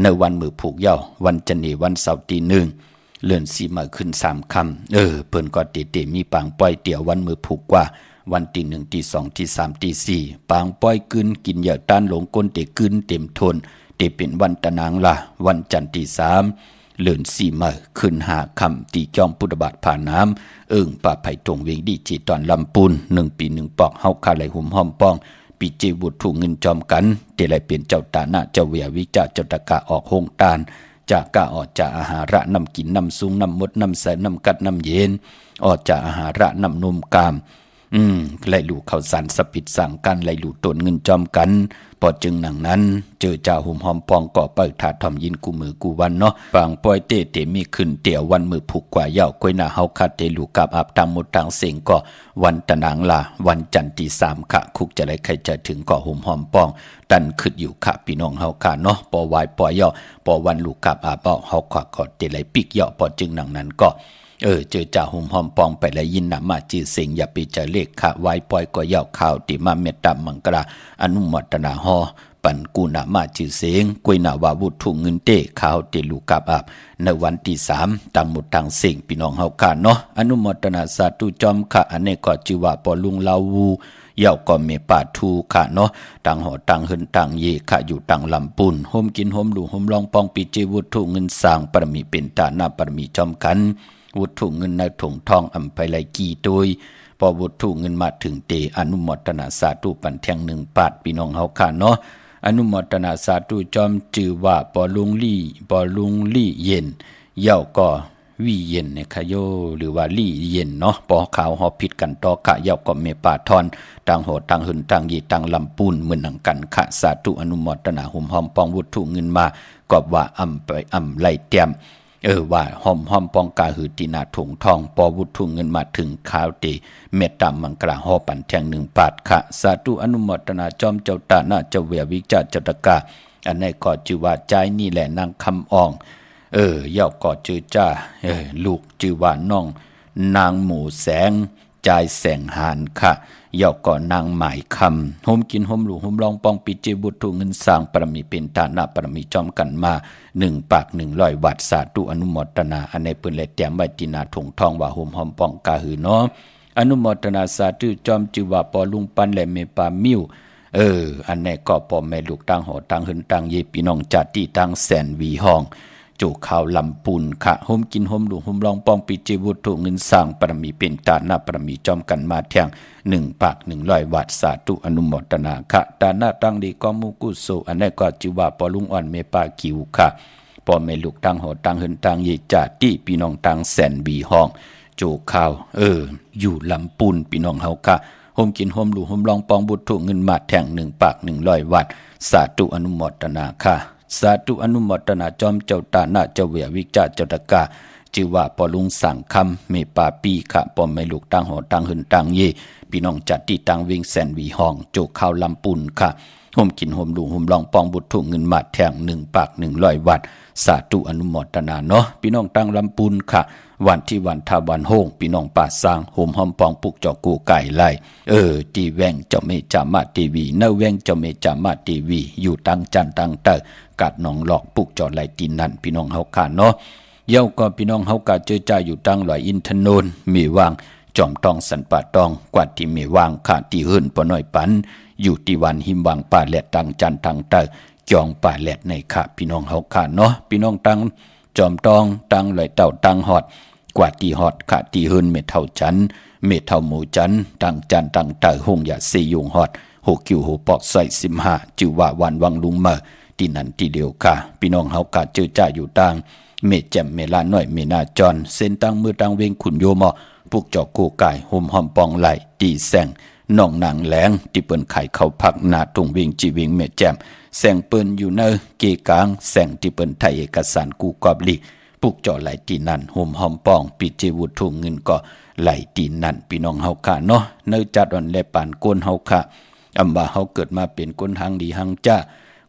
ในวันมือผูกเย้าวันจันทร์วันเสาร์ตี1เลื่อนสีมาขึ้น3ค่ำเปิ้นก็เตมีปางป้อยเตี่ยววันมือผูกกว่าวันตี1ตี2ตี3ตี4ปางป้อยกึนกินเหยื่อต้านหลงก้นเตกึนเต็มทนเตเป็นวันตะนางละวันจันทร์ตี3เลื่อนสีมาขึ้น5ค่ำตีจอมพุทธบาทผ่านน้ำป่าไผ่ตรงเวงดีจีตอนลำปูน1ปี1ปอกเฮาคาไหลหุ่มหอมป้องปีเจวุฒถูกเงินจอมกันเตไหลเปลี่ยนเจ้าตาหน้าเจ้าเวียวิจาเจ้าตะกะออกโฮงตาน จากกะออกจากอาหาระนำกินนำซุงนำมดนำใส่นำกัดนำเย็นออกจากอาหาระนำนมกามไล่ลูกเขาสันสปิดสั่งกันไล่ลูกตนเงินจอมกันพอจึงหนังนั้นเจอจ่าหุ่มหอมปองก่อเปิดถาทอมยินกูมือกูวันเนาะปางปอยเตมีขึ้นเตี่ยววันมือผูกกว่าเย่ากวยหน้าเฮาคาเตลูกกับอาบตามหมดทางเสียงก็วันตะนางลาวันจันทร์ที่3ค่ะคุกจะได้ใครจะถึงก่อหุ่มหอมปองตันขึ้นอยู่ค่ะพี่น้องเฮาค่ะเนาะปอวายปอย่อปอวันลูกกับอาบเฮาขวาก็เตไหลปิกเย่อพอจึงหนังนั้นก็เจอจ่าหุ่มหอมปองไปแล้วยินนะมาจื้อเสียงอย่าไปจะเลขค่ะไว้ปล่อยก็เย่าข่าวติมาเมตตามังกราอนุโมทนาฮอปันกูนามาจื้อเสียงกุยนาวาวุถุเงินเตข่าวเตลูกับอาบในวันที่3ตังหมดตังเสียงพี่น้องเฮาค่ะเนาะอนุโมทนาสาธุจอมค่ะอันนี้ก็ชื่อว่าปอลุงลาวูเย่าก็เมปาทูค่ะเนาะตังหอตังหึนตังเยค่ะอยู่ตังลำปุนโฮมกินโฮมดูโฮมลองปองปีเจวุถุเงินสร้างปรมีเป็นตาหน้าปรมีจอมกันวุถุเงินในถุงทองอำไพไลกีโดยพอวุถุเงินมาถึงเตอนุโมทนาสาธุปันแทง1 บาทพี่น้องเฮาค่ะเนาะอนุโมทนาสาธุจอมจือว่าปอลุงลี่เย็นเย่าก็วีเย็นเนี่ยค่ะโยหรือว่าลี่เย็นเนาะปอขาวหอผิดกันต่อกะเย่าก็เมปาทอนตังโหตังหึนตังยีตังลำปูนเหมือนหนังกันค่ะสาธุอนุโมทนาหุมหอมปองวุถุเงินมาก็ว่าไปไล่เตรียมว่าหอมปองกาหือตีนาถุงทองปอวุถุเงินมาถึงข่าวเตเมตตามังกราหอปันแทง1 บาทค่ะสาธุอนุโมทนาจอมเจ้าตาหน้าเจ้าเวียวิจาจตกาอันนี้ก็ชื่อว่าใจนี่แหละนางคำอ่องเย่าก็จือจ้าลูกจือว่าน้องนางหมูแสงใจแสงหานค่ะเย่าก็นางหมายคำโฮมกินโฮมหลูโฮมลองปองปิจิบุตรเงินสร้างปรมีเป็นฐานะปรมีจอมกันมา1 ปาก100 วัตสาธุอนุโมทนาอันในปืนเลยเตรียมไว้ตีนาถุงทองว่าโฮมหอมปองกาหือเนาะอนุโมทนาสาธุจอมจือว่าปอลุงปันและเมปามิ้วอันนี้ก็ปอแม่ลูกตั้งหอตั้งหึนตั้งเยพี่น้องจัดที่ตั้งแสนวีห้องจูข่าวลำปูนค่ะโฮมกินโฮมหลูโฮมลองปองปิจิวุถุเงินสร้างปรมีเป็นตาหน้าปรมีจอมกันมาแทง1 ปาก100 วัตสาธุอนุโมทนาค่ะตาหน้าตั้งดีก็มุกุโสอันนี้ก็จิว่าปอลุงอ่อนเมปาคิวค่ะปอแม่ลูกตั้งหอตั้งหึนตั้งเยจัดที่พี่น้องตั้งแสนวีห้องจูข่าวอยู่ลำปูนพี่น้องเฮาค่ะโฮมกินโฮมหลูโฮมลองปองบุถุเงินมาแทง1 ปาก100 วัตสาธุอนุโมทนาค่ะสาธุอนุโมทนาจอมเจ้าตาหน้าเจ้าเวียวิจาเจ้าตะกาชื่อว่าปอลุงสั่งคำเมปาปีค่ะปอมไม่ลูกตั้งหอตั้งหึนตั้งเยพี่น้องจัดที่ตั้งเวงแสนวีห้องโจข้าวลำปุนค่ะโฮมกินโฮมดูโฮมลองปองบุตรถุงเงินมาแทง1 ปาก100 วัตสาธุอนุโมทนาเนาะพี่น้องตั้งลำปุนค่ะวันที่วันทาวันโฮงพี่น้องป่าสร้างโฮมหอมปองปุกจอกูไก่ไล่ตีแวงเจ้าเมจามาทีวีเนแวงเจ้าเมจามาทีวีอยู่ตั้งจันตั้งเตอกาดหนองหลอกปุกจอไหลตีนนั่นพี่น้องเฮาค่ะเนาะเย้าก็พี่น้องเฮากะเจอจ่าอยู่ตั้งลอยอินทนนมีวางจอมตองสันป่าตองกว่าที่มีวางค่ะที่หื่นปอน้อยปันอยู่ที่วันหิมวางป่าแหลดตั้งจันตั้งเตอจองป่าแหลดในค่ะพี่น้องเฮาค่ะเนาะพี่น้องตั้งจอมตองตั้งลอยเต่าตั้งฮอดกว่าที่ฮอดค่ะที่หื่นเม็ดเท่าจันเม็ดเท่าหมูจันตั้งจันตั้งเตอหงอย่าสิยุงฮอด6 คิว6 ปอกใส่15จือว่าวันวังลุงเมอที่นั่นที่เดียวค่ะพี่น้องเฮากะเจอจ้าอยู่ต่างเมแจ่มเมลาน้อยเมนาจรเส้นตั้งมือตั้งเวงขุนโยมอพวกจอกโกไก่โฮมหอมปองไหลตีแสงน้องนางแหลงที่เปิ้นไข่เข้าพักนาตรงเวงจีเวงเมแจ่มแสงเปิ้นอยู่เนอเกกลางแสงที่เปิ้นไทยเอกสารกูกอบลีพวกจอไหลตีนั่นโฮมหอมปองปิเจวุถุเงินก็ไหลตีนั่นพี่น้องเฮาค่ะเนาะเนอจัดอ่อนและปานก้นเฮาค่ะอำว่าเฮาเกิดมาเป็นคนทางดีทางจ้า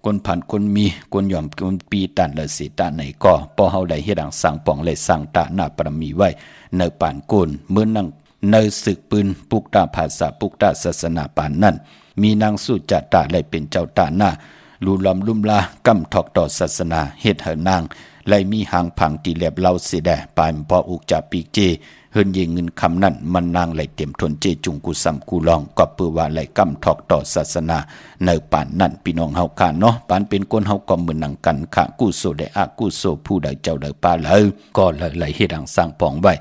คนผ่านคนมีคนยอมคนปีตันและเสตาไหนก็พอเฮาได้เฮ็ดดังสั่งปองเลยสั่งตาหน้าปรมีไว้ในป่านโกนเมื่อนั่งในศึกปืนปุกตาภาษาปุกตาศาสนาปานนั้นมีนางสุจัตตาเลยเป็นเจ้าตาหน้าลูลอมลุ่มลากำถอกต่อศาสนาเฮ็ดให้นางเลยมีหางผังตีแลบเล่าเสแดปานพออุกจาปีเจเฮินยิงเงินคำนั้นมันนางไหลเต็มทนเจจุงกุสัมกูลองก็เปือว่าไหลกำถอกต่อศาสนาในป่านนั้นพี่น้องเฮาค่ะเนาะปานเป็นคนเฮาก็เหมือนนังกันค่ะกุโสได้อากุโสผู้ใดเจ้าใดป่าเลยก็ไหลเฮ็ดดังสร้างปองไว้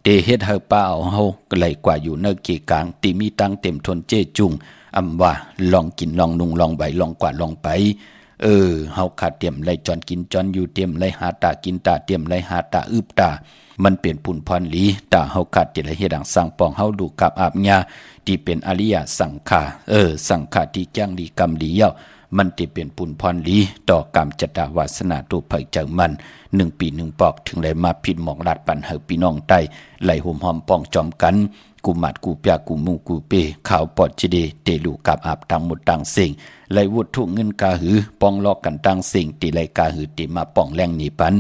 เดเฮ็ดเฮาป่าเอาเฮาไหลกว่าอยู่ในเกกลางที่มีตังเต็มทนเจจุงอำว่าลองกินลองนุงลองใบลองกว่าลองไป เฮาขาดเตรียมไรจอนกินจอนอยู่เตรียมไรหาตากินตาเตรียมไรหาตาอึบตามันเปลี่ยนปุ่นพรหลีตาเฮาขาดจิตเฮ็ดดังสร้างปองเฮาดูกับอาบญาที่เป็นอริยสังขารสังขารที่จ้างดีกรรมดีเย้ามันติเป็นปุ่นพรหลีต่อกรรมจตาวาสนาตุภัยจังมัน1 ปี 1 ปอกถึงได้มาผิดหมอกลาดปันเฮาพี่น้องใต้ไหลห่มหอมป้องจอมกันกูหมัดกูเปียกูมุงกูเปข่าวปอดจิเดเตลูกับอาบตังหมดตังสิ่งไหลวุฒุเงินกาหือป้องลอกกันตังสิ่งตีไหลกาหือตีมาป้องแรงหนีปัน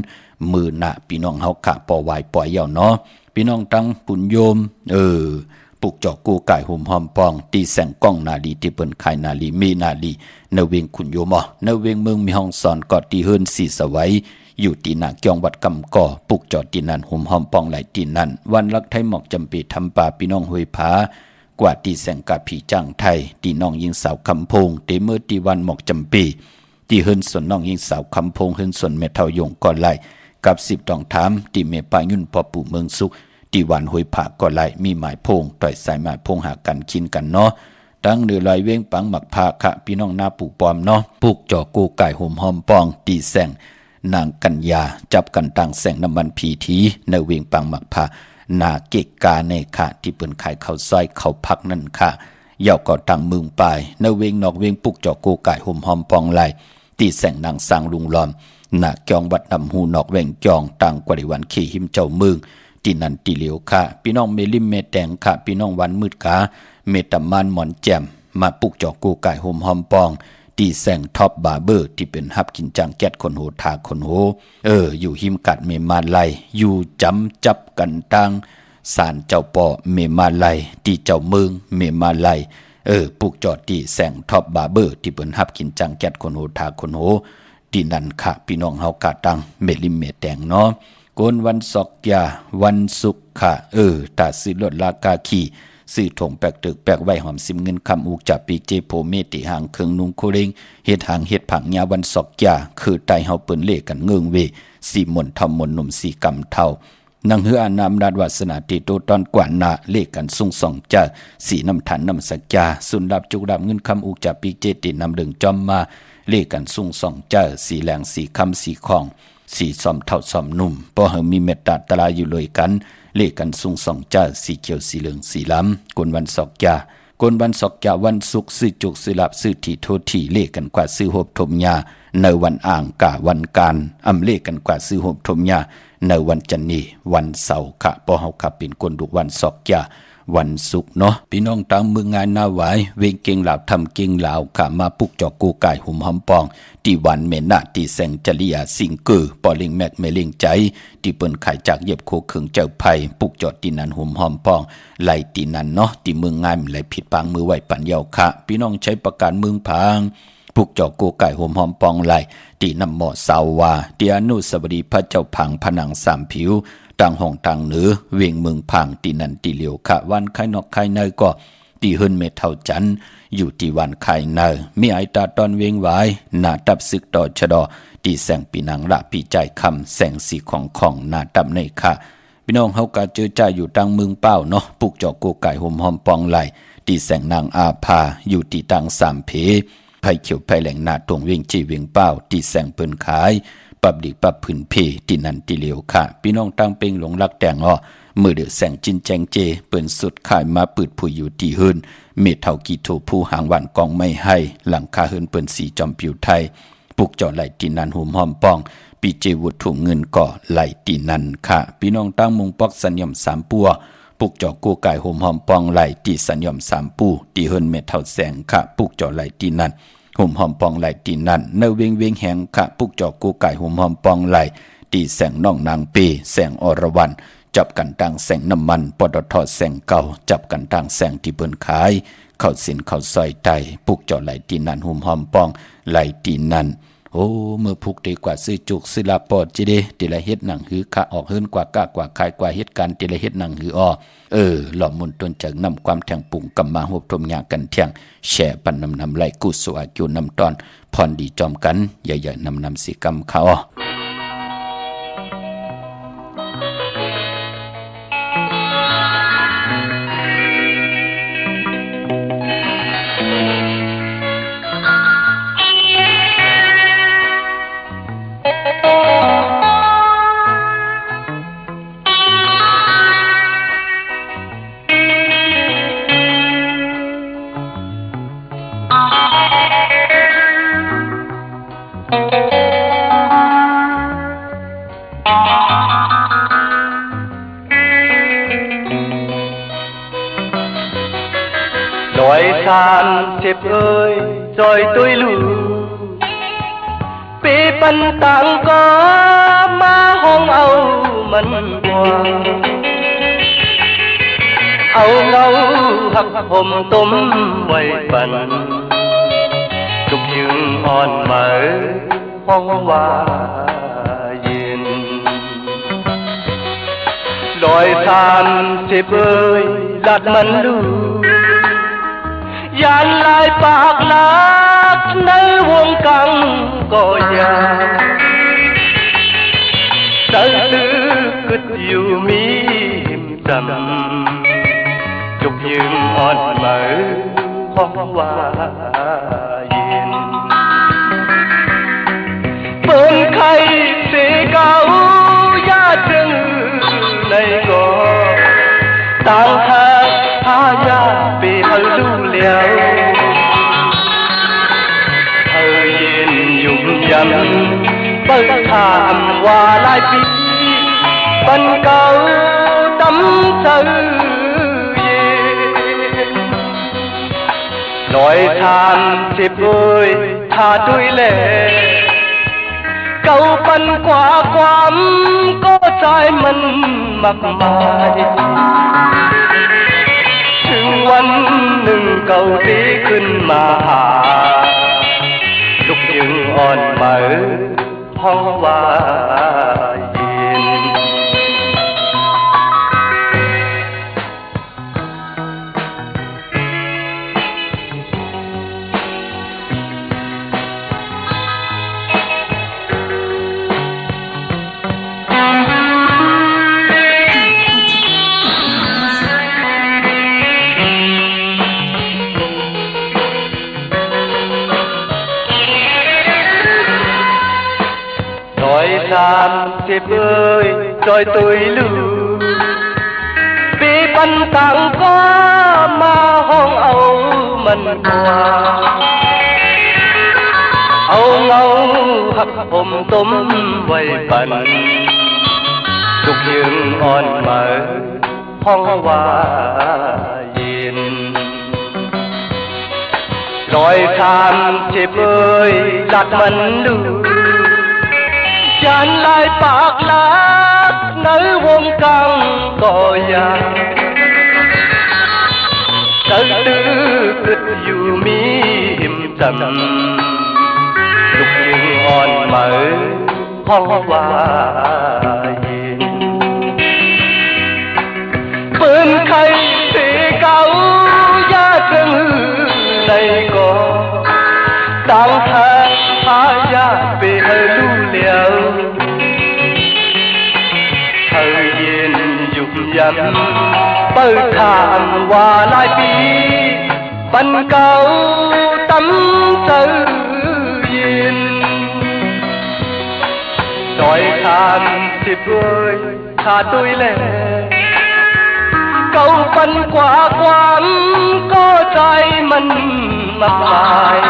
มือหน้าพี่น้องเฮาขะปอวายปล่อยเย่าเนาะพี่น้องตังปุญโยมปลูกจอกกูไก่ห่มหอมปองตีแสงกล้องนาลีที่เปิ้นขายนาลีมีนาลีเนเวงขุนโยมอเนเวงเมืองมีห้องสอนกอดตีเฮินสีสวัยอยู่ตีหนักยองวัดกำก่อปลูกจอดตีนันห่มหอมปองไหลตีนันวันลักไทยหมอกจำปีทำป่าพี่น้องห้วยผากว่าตีแสงกาผีจ้างไทยตีน้องยิงสาวคำพงเตเมื่อตีวันหมอกจำปีตีเฮินส่วนน้องยิงสาวคำพงเฮินส่วนเมทายงก่อนไหลกับ10ตองถามตีเมปายุ่นพอปู่เมืองสุขตีวันห้วยผาก่อนไหลมีหมายพงต่อยสายหมายพงหากันกินกันเนาะตั้งเดือลอยเว้งปังหมักพาคะพี่น้องหน้าปู่ปอมเนาะปลูกจอกูไก่ห่มหอมปองตีแสงนางกัญญาจับกันตังแสงน้ำมันผีทีในเวียงปังหมักพานาเกกกาในค่ะที่เปิ้นขายข้าวซอยข้าวพักนั่นค่ะเย่าก็ตังมึงปลายในเวียงนอกเวียงปลูกจอกูไก่ห่มหอมปองไหลตีแสงนางสร้างลุงลอมหน้าจองวัดนำหูนอกแหว่งจองตังกว่าวันขี่หิมเจ้าเมืองตีนันตีเหลียวค่ะพี่น้องเมลิมเมแดงค่ะพี่น้องวันมืดขาเมตามานหมอนแจ่มมาปลูกจอกูไก่ห่มหอมปองตีแสงท็อปบาร์เบอร์ที่เป็นฮับกินจังแก๊สคนโหทาคนโหอยู่หิมกัดเมมาไลอยู่จำจับกันตังสารเจ้าปอเมมาไลตีเจ้าเมืองเมมาไลปลูกจอดตีแสงท็อปบาร์เบอร์ที่เป็นฮับกินจังแก๊สคนโหทาคนโหตีนันค่ะพี่น้องเฮากาตังเมลิมเมแดงเนาะโกนวันศอกยาวันศุกร์ค่ะตาสิลดลากาขีซื้อถงแปกตึกแปกไว้หอมซิมเงินคำอุกจับปีเจโพเมติหางเครื่องนุงโคเรงเฮ็ดหางเฮ็ดผังยาวันศอกยาคือไตเฮาเปิ้นเลกันเงิงเวสีมนทำมนหนุ่มสีกำเท่านางเฮืออานามดาดวาสนาติโตตอนกว่านาเลกันสุ่งส่องจ้าสีน้ำฐานน้ำสักยาสุนดับจุกดับเงินคำอุกจับปีเจตินำดึงจอมมาเลกันสุ่งส่องจ้าสีแหลงสีคำสีของสีซอมเท่าซอมนุ่มพอเฮามีเมตตาตลาอยู่เลยกันเลกันสุ่งส่องจ้าสีเขียวสีเหลืองสีล้ำกวนวันศอกยากวนวันศอกยาวันศุกร์ซื้อจุกซื้อลับซื้อที่โททีเลกันกว่าซื้อหบทมยาในวันอ่างกะวันการอำเลกันกว่าซื้อหบทมยาในวันจันนีวันเสาร์ค่ะพอเฮาขับเป็นกวนดุวันศอกยาวันศุกร์เนาะพี่น้องตามเมืองงานนาหวายเวงเก่งเหล่าทำเก่งเหล่าค่ะมาปุกจอกกูไก่หุ่มหอมปองที่วันเมนาที่แสงจริยาสิงเกอปอลิงแมกเมลิงใจที่เปิ้นขายจากเย็บโคเคืองเจ้าไผ่ปุกจอดที่นันหุ่มหอมปองไหลที่นันเนาะที่เมืองงานไหลผิดปางมือไหวปันเยาค่ะพี่น้องใช้ประการเมืองพางปุกจอกกูไก่หุ่มหอมปองไหลที่นำหมอสาววาที่อนุสาวรีย์พระเจ้าพังผนังสามผิวต่างห้องต่างเหนือเวียงเมืองพังตีนันตีเหลียวค่ะวันไข่นอกไข่ในก็ตีเฮินเมเท่าจันอยู่ตีวันไข่ในมีไอตาตอนเวียงไว้หน้าตับซึกต่อชะดอตีแสงปีนังละปีใจคำแสงสีของหน้าตับในค่ะพี่น้องเฮากะเจอใจอยู่ตังเมืองเป้าเนาะปลูกจอกกูไก่ห่มหอมปองไหลตีแสงนางอาภาอยู่ตีตังสามเพไผ่เขียวไผ่แหลงหน้าตรงเวียงจีเวียงเป้าตีแสงเปิ้นขายปับดิปับผืนเพที่นันติเหลียวค่ะพี่น้องตั้งเป็งหลงรักแต่งอ้อมือเดือแสงจินแจงเจเปิ้นสุดขายมาปืดผู้อยู่ที่เฮินเมเท่ากีโทผู้หางหวานกองไม่ให้หลังคาเฮินเปิ้นสีจอมผิวไทยปลูกจอไหลที่นันหุ่มหอมปองปีเจวุฒถุเงินก่อไหลที่นันค่ะพี่น้องตั้งมงปอกสัญญมสามปัวปลูกจอกูไก่หุ่มหอมปองไหลที่สัญญมสามปูที่เฮินเมเท่าแสงค่ะปลูกจอไหลที่นันหุ่มหอมปองไหลตีนั่นเนเวงเวงแหงขะปุกจอกกูไก่หุ่มหอมปองไหลตีแสงน้องนางปีแสงอรวรรณจับกันตังแสงน้ำมันปตทแสงเก่าจับกันตังแสงที่เปิ้นขายเข้าสินเข้าซอยไตปุกจอไหลตีนั่นหุ่มหอมปองไหลตีนั่นโอ้เมื่อพุกดีกว่าซื้อจุกซื้อลาปอดจิเดติละเฮ็ดหนังหือขะออกเฮิรนกว่ากะกว่าขายกว่าเฮ็ดการติละเฮ็ดหนังหืออ้อหล่อมุนต้นจากนำความแทงปุ่งกำมาหบทมยากันเที่ยงแช่ปันนำไหลกุศลอาจุนำตอนพรดีจอมกันใหญ่ๆนำสีกำเขา Đói than chếp ơi rồi tôi lù bê bắn tàng có má hong âu mần qua âu ngâu hắc hôm tôm quay bần trục dương on mở hoang hoa yên đói than chếp ơi lạt mần lù dàn lại bạc lát nơi vuông căng có già đời tư cứt yêu mi hiểm trầm trục dương on mở hoang hoa yên bên khay sẽ cao giá trưng này có tang thang tha gia về hơi lưu liao thời yên dùng dầm bơ thảm hòa lại bi bần cầu tấm sơ yên nói than chếp ơi tha tôi lệ câu phân quả quám có trái mân mặc màiถึงวันหนึ่งเก่าตีขึ้นมาหาลุกยึงอ่อนเหมือห้องว่ายินthan chếp ơi rồi tôi lù bị bắn tặng có ma hong âu mần qua âu ngâu hắc hôm tôm quay bần trục dương on mở hoang hoa yên rồi than chếp ơi lạt mần lù dàn lại bạc lát nơi vuông căng có già đời tư cứt dù mi hiểm trầm lục dương on mở hoang hoa yên bên khay sẽ cao giá trưng này có tang thang tha gia về hơi lưu liao thời yên dùng dầm bơ thảm hòa lại bi bần cầu tấm sơ yên đói than chếp ơi tha tôi lệ câu phân quả quám có trái mân mặc mài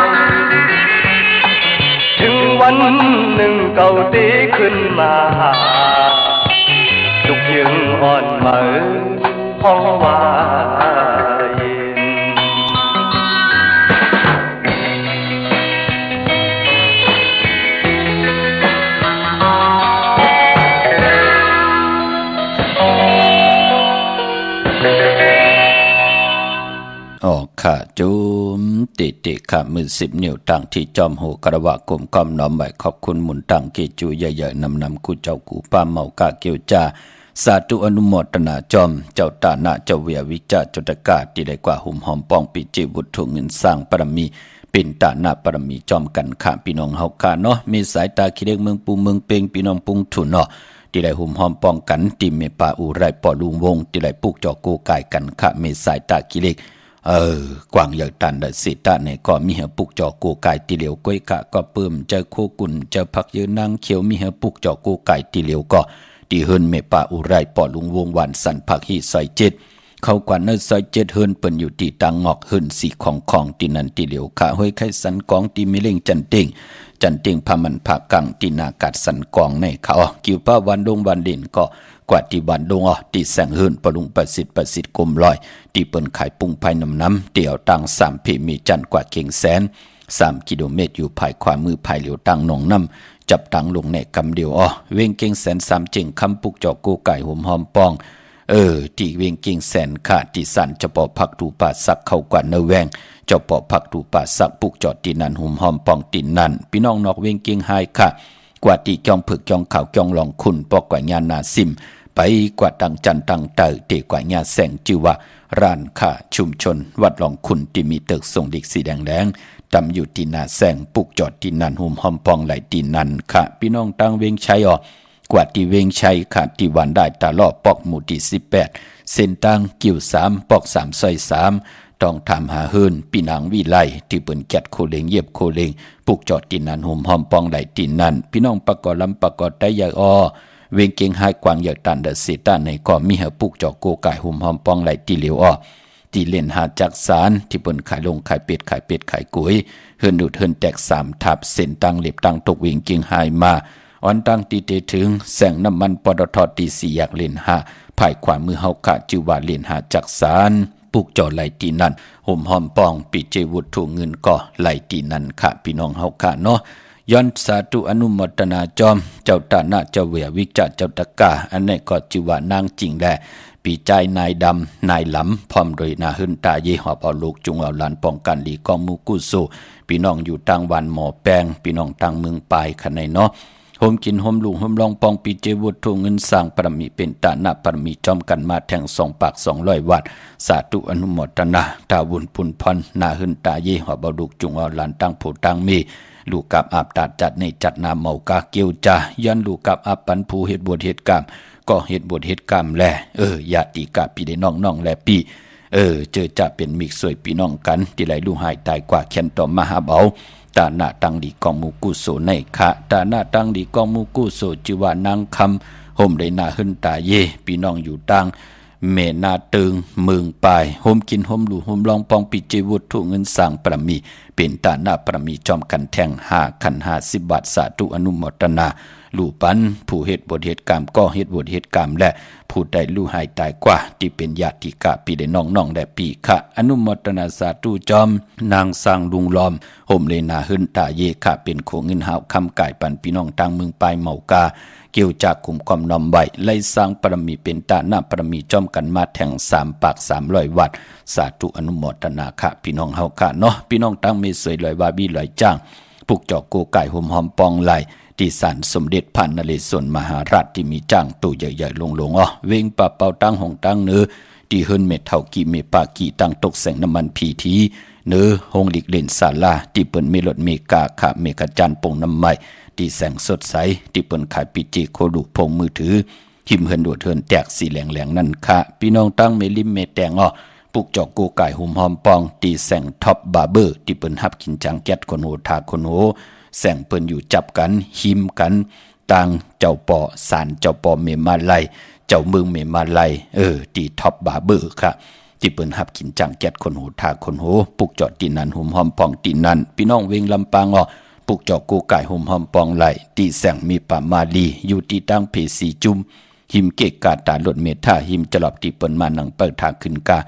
ถึงวันหนึ่งเก่าตีขึ้นมาหาลุกยึงอ่อนเหมือห้องว่าเย็น ขาจุมติขามือ10 นิ้วตั้งที่จอมโหกระวะกลมก้อมน้อมใบขอบคุณหมุนตั้งเกจูใหญ่ๆนำกูเจ้ากูป้าเมากาเกียวจาสาธุอนุโมทนาจอมเจ้าตานะเจ้าเวียวิจาจุตกาที่ได้กว่าหุ่มหอมป้องปิจิบุตรถุเงินสร้างปรมีเป็นตาหน้าปรมีจอมกันข้าพี่น้องเฮาข้าเนาะมีสายตาคิดเล็กเมืองปูเมืองเปงพี่น้องปุงถุนเนาะที่ได้หุ่มหอมป้องกันติเมปาอุไรปอลุงวงที่ได้ปลูกจอกูกายกันข้ามีสายตาคิดเล็กกวางใหญ่ตันได้สิตาเนี่ยก็มีเหปุกจอกูไก่ตีเหลียวก้อยกะก็เพิ่มเจอโคกุนเจอผักยืนนางเขียวมีเหปุกจอกูไก่ตีเหลียวก็ตีเฮินเมปาอุไรปอลุงวงวันสันผักฮีซอย7เข้ากว่าเนซอย7เฮินเปิ้นอยู่ตีตังงอกเฮินสีของตีนันตีเหลียวขาห้อยไข่สันกองตีมิเล่งจันเต็ง จันเตียงพามันผักกังตีนากาศสันกองในเขากิวป้าวันดงวันเด่นก็กว่าที่วันดงตีแสงหืนปรุงประสิทธิ์กลมลอยตีเปิ้นขายปุงภายน้ำเดี่ยวตัง3 เพมีจันกว่าเก่งแสน3 กิโลเมตรอยู่ภายขวามือภายเหลียวตังหนองน้ำจับตังลงในกำเดียวเวงเก่งแสน3 เจิงคำปุกจอกโกไก่หหอมปองที่เวียงเก่งแสนขาดที่สันจะปอพักดูป่าสักเข้ากว่าเนแวงเจ้าปอพักดูป่าสักปุกจอดตีนันหุมหอมปองตีนันพี่น้องนอกเวียงเก่งไฮค่ะกว่าตีจองผึกจองข่าวจองหลองคุณปอกกว่างานนาซิมไปกว่าตังจันตังเตอเตกว่างานแสงจือว่าร้านค้าชุมชนวัดหลองคุณที่มีตึกส่งเด็กสีแดงแดงตำอยู่ตีนาแสงปุกจอดตีนันหุมหอมปองไหลตีนันค่ะพี่น้องตังเวียงชัยกว่าที่เวงชัยขาดที่วันได้ตาลอปอกหมู่ที่18เส้นตังกิ่ว3ปอก3ซอย3ต้องทำหาเฮินปีนางวิไลที่เปิ้นแกดโคเลงเย็บโคเลงปุกจอดตินนันห่มหอมปองไหลตินนันพี่น้องประกอบลำประกอบได้ยายเวงเก่งหายกวางอยากตันเดเสตาในก็มีหาปุกจอโกไก่ห่มหอมปองไหลตีเหลียวตีเล่นหาจักสารที่เปิ้นขายลงขายเป็ดขายกุยเฮินดูดเฮินแตก3ทับเส้นตังเล็บตังตกเวงเก่งหายมาอ่อนตั้งตีเตถึงแสงน้ำมันปตทตี4อยากเล่นหาภายขวามือเฮาขาจิวว่าเล่นหาจักสารปุกจอไหลตีนั่นห่มหอมปองปีเจวุฒถูเงินก็ไหลตีนั่นค่ะพี่น้องเฮาขาเนาะย้อนสาธุอนุโมทนาจอมเจ้าตาหน้าเจ้าเวียวิจเจ้าตะกาอันนี้ก็จิว่านางจริงแลปีใจนายดำนายหลำพร้อมโดยนาหึนตาเยหอบเอาลูกจุงเอาหลานป้องกันหลีกองมูกุโซพี่น้องอยู่ต่างวันหมอแปงพี่น้องต่างเมืองปลายคันในเนาะโฮมกินโฮมลุงโฮมลองปองปีเจวุฒถูเงินสร้างปรมีเป็นตาหน้าปรมีจอมกันมาแทง2 ปาก200 วัดสาธุอนุโมทนาตาบุญปุนพรนาหึนตาเยหอบเอาลูกจุงเอาหลานตั้งผู้ตั้งมีลูกกับอาบตัดจัดในจัดนาเมากาเกียวจายันลูกกับอาปันผู้เหตุบวชเหตุกรรมก็เหตุบวชเหตุกรรมแลญาติกะพี่ได้น้องแลปีเจอจะเป็นมิกสวยพี่น้องกันที่ไหลลูกหายตายกว่าแค้นต่อมหาเบาตาหน้าตังดีกองมูกุโสในคะตาหน้าตังดีกองมูกุโสจิว่านางคำห่มได้นาหึนตาเยพี่น้องอยู่ตังเมนาตึงเมืองปลายโฮมกินโฮมหลูโฮมลองปองปิจิวุฒถูเงินสร้างประมีเป็นตาหน้าประมีจอมกันแทง5 ขัน50 บาทสาธุอนุโมทนาลู่ปันผู้เหตุบทเหตุกรรมก็เหตุบทเหตุกรรมและผู้ใดลู่หายตายกว่าที่เป็นญาติกะปีได้น้องและปีคะอนุโมทนาสาธุจอมนางสร้างลุงล้อมห่มเลนาหึนตาเยคะเป็นโคเงินหาวคำกายปันพี่น้องต่างเมืองปลายเมากาเกี่ยวจากกลุ่มความนอมไว้ไล่สร้างปรมีเป็นตาหน้าปรมีจอมกันมาแทง3 ปาก300 วัดสาธุอนุโมทนาค่ะพี่น้องเฮาค่ะเนาะพี่น้องตั้งเมสวยลอยวาบีลอยจ้างปุกจอกโกไก่ห่มหอมปองไหลที่ศาลสมเด็จพระนเรศวรมหาราชที่มีจ้างตู้ใหญ่ๆลงเวงปะเป่าตั้งหงตั้งเนื้อที่เฮิรนเม็ดเท่ากีเมปากีตั้งตกแสงน้ำมันพีทีเนื้อหงหลีกเล่นศาลาที่เปิ้นเมลดเมกาขะเมกะจันปงน้ำไม้ที่แสงสดใสที่เปิ้นขายปิจิโคลูกพงมือถือหิมเฮินโดดเฮินแตกสีแหลงนั่นค่ะพี่น้องตั้งเมลิมเมแตงปุกจอกโกไก่หุ่มหอมปองที่แสงท็อปบาร์เบอร์ที่เปิ้นฮับกินจังแก๊สคนโหทาคนโหแสงเปิ้นอยู่จับกันหิมกันต่างเจ้าปอสารเจ้าปอเมมาไลเจ้าเมืองเมมาไลที่ท็อปบาร์เบอร์ค่ะที่เปิ้นฮับกินจังแก๊สคนโหทาคนโหปุกจอดตีนันหุ่มหอมปองตีนันพี่น้องเวงลำปางปุกจอกโกไก่หุ่มหอมปองไหลที่แสงมีปามาลีอยู่ที่ตั้งเพสีจุมหิมเกกาตาหลดเมธาหิมจลอบที่เปิ้นมานังเปิดทางขึ้นกา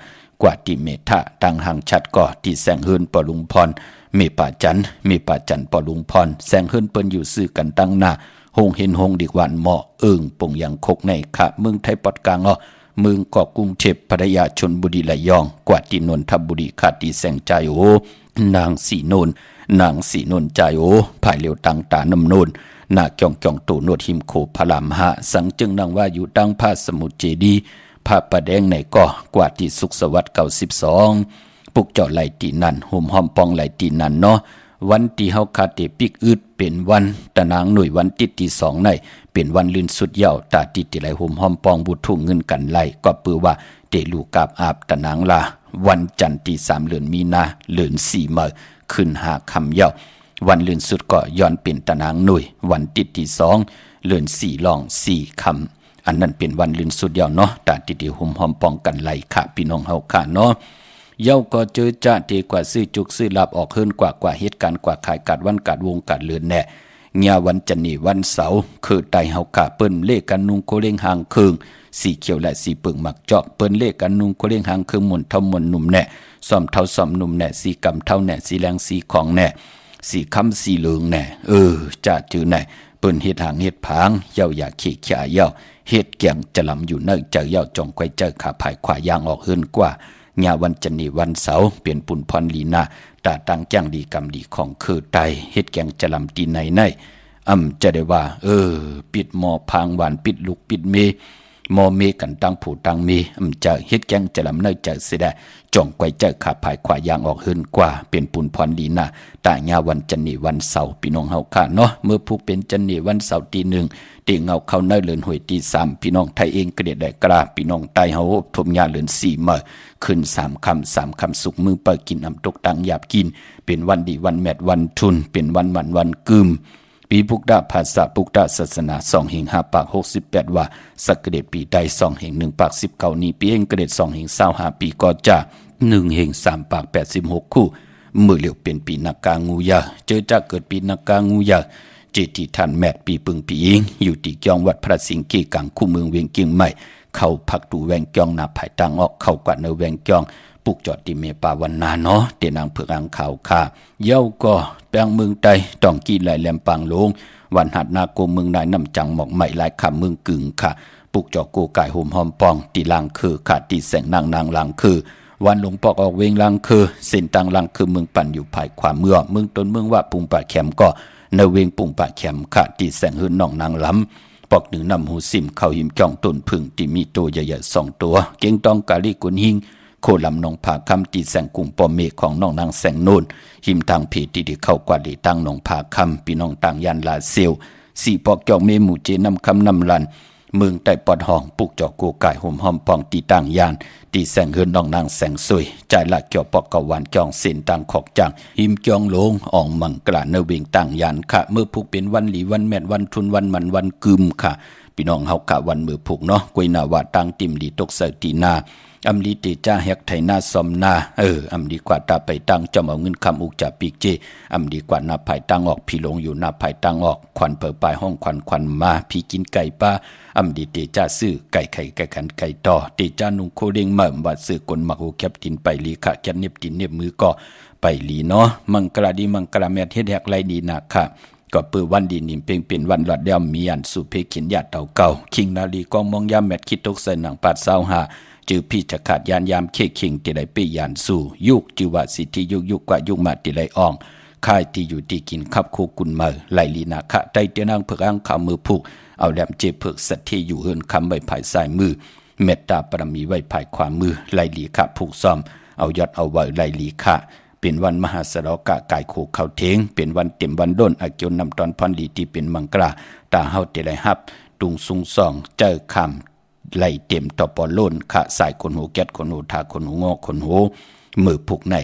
กว่าที่เมธาตั้งห่างชัดก็ที่แสงเฮินปอลุงพรมีป่าจันปอลุงพรแสงเฮินเปิ้นอยู่ซื้อกันตั้งหน้าหงเห็นหงดิกวันเหมาะปงยังคกในคะเมืองไทยปอดกลางเมืองเกาะกรุงเทพพัทยาชลบุรีระยองกว่าที่นนทบุรีขาดที่แสงใจนางสีโนนใจภายเลียวตังตาน้ำโนนนาเกี่ยงตูนวดหิมโคพลามหะสังจึงนางว่าอยู่ตั้งผ้าสมุทรเจดีพระประแดงในก็กว่าที่สุขสวัสดิ์92ปุกเจาะไหลตีนันห่มหอมปองไหลตีนันเนาะวันที่เฮาคาเตปิกอึดเป็นวันตะนางหน่วยวันติดที่2ในเป็นวันลื่นสุดยาวตาติดที่ไหลห่มหอมปองบุทุ่งเงินกันไหลก็ปือว่าเตลูกาบอาบตะนางลาวันจันทร์ที่3เดือนมีนาเดือน4มื้อขึ้น5ค่ำยาววันลื่นสุดก็ย้อนเป็นตะนางหน่วยวันติดที่2เดือน4ลอง4ค่ำอันนั้นเป็นวันลื่นสุดยาวเนาะตาติดที่ห่มหอมปองกันไหลค่ะพี่น้องเฮาค่ะเนาะ เย้าก็เจอจะดีกว่าซื้อจุกซื้อลับออกเฮิรนกว่าเหตุการณ์กว่าขายกัดวันกัดวงกัดเลือนแน่เงาวันจันนี่วันเสาร์คือไตเฮากะเปิ้นเลขกันนุงโกเล้งหางเคืองสีเขียวและสีเปิงหมักจอกเปิ้นเลขกันนุงโกเล้งหางเคืองหมุนเท่าหมุนหนุ่มแน่ซ่อมเท่าซ่อมหนุ่มแน่สีกำเท่าแน่สีแรงสีของแน่สีคำสีเหลืองแน่จะจือแน่เปิ้นเฮ็ดหางเฮ็ดผางเย้าอยากขี้ขยาเย้าเฮ็ดแกงจะลำอยู่เนิ่งเจอเย้าจองไกวเจอขาภายขวายางออกเฮิรนกว่าเงาวันจันนี่วันเสาร์เปลี่ยนปุ่นพรลีนาตาตังจ้างดีกำดีของคือไตเฮ็ดแกงจะลำตีในจะได้ว่าปิดหมอพางหวานปิดลูกปิดเมมอเมกันตั้งผู้ตั้งเมจะเฮ็ดแกงจะลำเนยจะเสดจ่องไกวเจอขาภายขวายางออกเฮิรนกว่าเป็นปุ่นพรลีนาตาเงาวันจันนี่วันเสาร์พี่น้องเฮาค่ะเนาะเมื่อผู้เป็นจันนี่วันเสาร์ตีหนึ่งตีเงาเข้าเนยเลือนหวยตีสามพี่น้องไทยเองกระเด็ดได้กล้าพี่น้องไตเฮาทมยาเลือนสี่เมื่อขึ้นสามคำสุกมือเปิดกินตกตังหยาบกินเป็นวันดีวันแมดวันทุนเป็นวันมันวันกึมปีพุกดาภาษาพุกดาศาสนา2 5 68ว่าสักเกเดปีใด2 1 19นี้ปีเองกระเด็ด2 25ปีก็จะ1 3 86คู่มือเหลียวเป็นปีนักกางูยาเจอจะเกิดปีนักกางูยาเจติทันแมดปีปึงปีเองอยู่ที่จองวัดพระสิงห์กีกังคู่เมืองเวียงเกียงใหม่เข้าพักดูแวงจองนาภายตังออกเข้ากว่าเนแวงจองปลูกจอดติเมปาวันนาเนาะเตนางเผือกอังข่าวค่ะเย้าก็แปลงเมืองใดต้องกีไหลแหลมปางลงวันหัดนาโกเมืองนายน้ำจังหมอกใหม่หลายคำเมืองกึ่งค่ะปลูกจอโกไก่ห่มหอมปองตีลางคือขาตีแสงนางลางคือวันหลวงปอกออกเวงลางคือเส้นตังลางคือเมืองปั่นอยู่ภายขวาเมืองต้นเมืองว่าปุงป่าแคมก็เนเวงปุงป่าแคมขาตีแสงหืนน้องนางล้ำปอกหนึ่งนำหูซิมเข้าหิมจ้องต้นพึ่งที่มีตัวใหญ่ๆ2 ตัวเก่งต้องกาลีกุนหิงโคลำนองผาคำตีแสงกุ่มปอมเมฆของน้องนางแสงโนนหิมทางเพจที่เข้ากว่าดีตั้งนองผาคำพี่น้องต่างยันลาเซียวสี่ปอกจอกเมหมู่เจนำคำนำลันเมืองใต้ปอดห้องปุกจอกโกไก่ห่มหอมปองตีต่างยานตีแสงเฮือนน้องนางแสงสวยใจละเกี่ยวปอกกวานจองเส้นต่างขอกจังหิมจองลงอ่องมังกลาเนเวงต่างยานค่ะเมื่อผูกเป็นวันหลีวันแม่นวันทุนวันมันวันกึมค่ะพี่น้องเฮากะวันมือผูกเนาะกวยนาวาตังติมดีตกเสตีนาอำลีติจ้าแฮกไทนาซอมนาอำดีกว่าตาไปตั้งจอมเอาเงินคำอุกจ่าปีกเจอำดีกว่านาภายตั้งออกพี่หลงอยู่นาภายตั้งออกควันเปิดปลายห้องควันมาพี่กินไก่ป้าอำดีเตจ้าซื้อไก่ไข่ไก่ขันไก่ต่อเตจ้านุงโคเด้งเมื่อว่าซื้อกลมักโอแคบตินไปลีขะแคบเน็บตินเน็บมือก็ไปลีเนาะมังกราดีมังกราแมทเฮ็ดแฮกไรดีนะค่ะก็เปิดวันดีนิมเพ่งเป็นวันหลอดเดียวมีอันสุเพขินญาติเต่าเก่าคิงนาลีกองมองยามแมทคิดตกใส่หนังปาดเศร้าหาจือพี่จะขาดยานยามเคคิงที่ได้ไปยานสู่ยุกจือว่าสิที่ยุกกว่ายุกมาที่ได้อ่องค่ายที่อยู่ที่กินขับโคกุนเมอไหลลีนาคะได้เตียนางเผือกอังขามือผูกเอาแหลมเจ็บเผือกสัตที่อยู่เฮินคำไว้ภายซ้ายมือเมตตาปรมีไว้ภายขวามือไหลลีคะผูกซ้อมเอายอดเอาไว้ไหลลีคะเป็นวันมหาสรกะกายโคเข้าเทงเป็นวันเต็มวันด้นอาเกียวนำตอนพรลีที่เป็นมังกราตาเฮาเตไลฮับตุงซุงซองเจอคำไหลเต็มต่อปอล้นขะสายคนหูแก๊ดคนหูทาคนหูงอคนหูมือผูกใน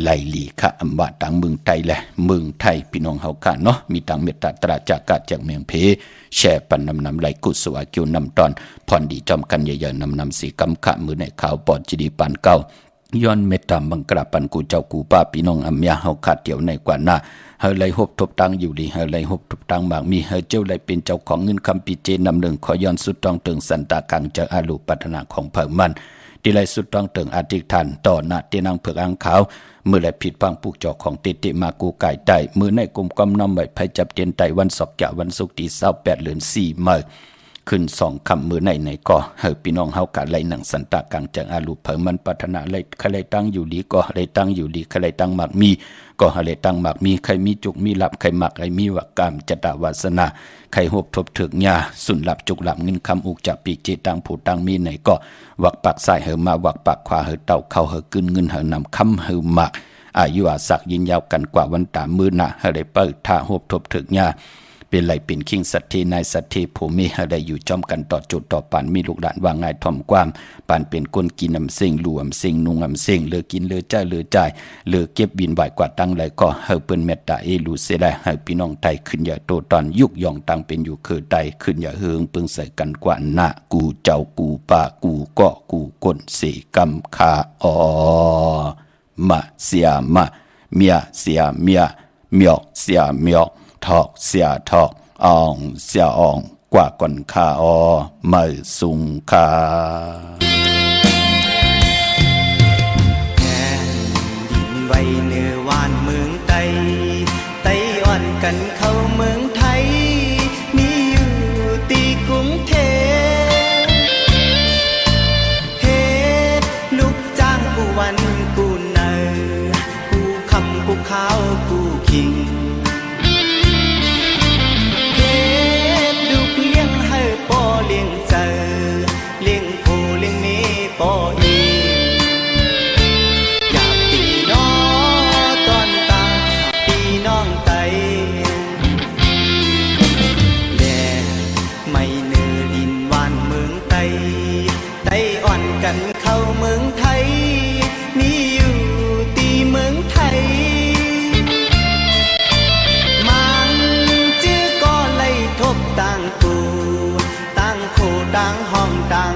ไหลลีขะอำบาต่างเมืองไทยแหละเมืองไทยพี่น้องเฮาค่ะเนาะมีต่างเมตตาตราจากกาจากเมืองเพแช่ปันนำไหลกุศวาเกียวนำตอนพรดีจอมกันใหญ่ๆนำสีกำขะมือในขาวปอดจีดีปานเก่าย้อนเมตตาบังกราปันกูเจ้ากูป้าพี่น้องอำยาเฮาขาดเดี่ยวในกว่าหน้าเฮาเลยหบทบตังอยู่ดีเฮาเลยหบทบตังบางมีเฮาเจ้าเลยเป็นเจ้าของเงินคำปีเจนำหนึ่งขอย้อนสุดต้องถึงสันตากังเจออาลูปัฒนาของเผ่ามันที่เลยสุดต้องถึงอธิษฐานต่อหน้าเตนางเผือกอังขาวเมื่อไรผิดฟังปลูกจอกของเตติมากูไก่ไตมือในกลมกำนำใบไผ่จับเตียนไตวันศกแก่วันศุกร์ที่28 เดือน 4มื้อขึ้น2คำมือในก็เฮาพี่น้องเฮากะไหลหนังสันตากังจังอาลูเผ่ามันปัฒนาไหลใครตั้งอยู่ดีก็ไหลตั้งอยู่ดีใครตั้งมักมีก็ไหลตั้งมักมีใครมีจุกมีหลับใครมักใครมีวกามจตวาสนาใครหบทบถึกญาสุนหลับจุกหลับเงินคำอุกจับปีกเจตังผู้ตังมีไหนก็วักปากซ้ายเฮามาวักปากขวาเฮาเต่าเข้าเฮากึนเงินเฮานำคำเฮามักอายุอาศักยินยาวกันกว่าวันตามมือหน้าเฮาได้เปิดท่าหบทบถึกญา เป็นไหลเป็นคิงสัตทีนายสัตทีผู้มีให้ได้อยู่จอมกันต่อจุดต่อปานมีลูกหลานว่าง่ายถ่อมความปานเป็นคนกินน้ำเสียงรวมเสียงนุ่งน้ำเสียงเลือกินเลือใจเลือใจเลือเก็บบินไหวกว่าตั้งไหลก็เฮาเปิ้นเมตตาเอลูเสได้ให้พี่น้องไทยขึ้นอย่าโตตอนยุกยองตังเป็นอยู่คือใดขึ้นอย่าเฮืองปึงใส่กันกว่าหน้ากูเจ้ากูป่ากูก็กูก้นสีกำคาอมาเสียมาเมียเสียเมียเมียกเสียเมียกทอกเสียทอกอ่องเสียอ่องกว่าก่อนคาไม่สุงคาแผ่นดินไหวเหนือวานเมืองไต้ไต้อ่อนกันเข้าเมืองไทยมีอยู่ตีกรุงเทพเฮ็ดลูกจ้างกูวันกูเนอกูคำกูข้าวกูคิงเฮ็ดลูกเลี้ยงให้ป่อเลี้ยงเจอเลี้ยงผู้เลี้ยงนี้ป่ออีอยากตีน้อตอนตาพี่น้องไตแลไม่เนื้อดินวานเมืองไตไต้อ่อนกันเข้าเมืองไทยมีอยู่ตีเมืองไทยมันจื้อก็ไล่ทบต่างกูต่างโคต่างห้องต่าง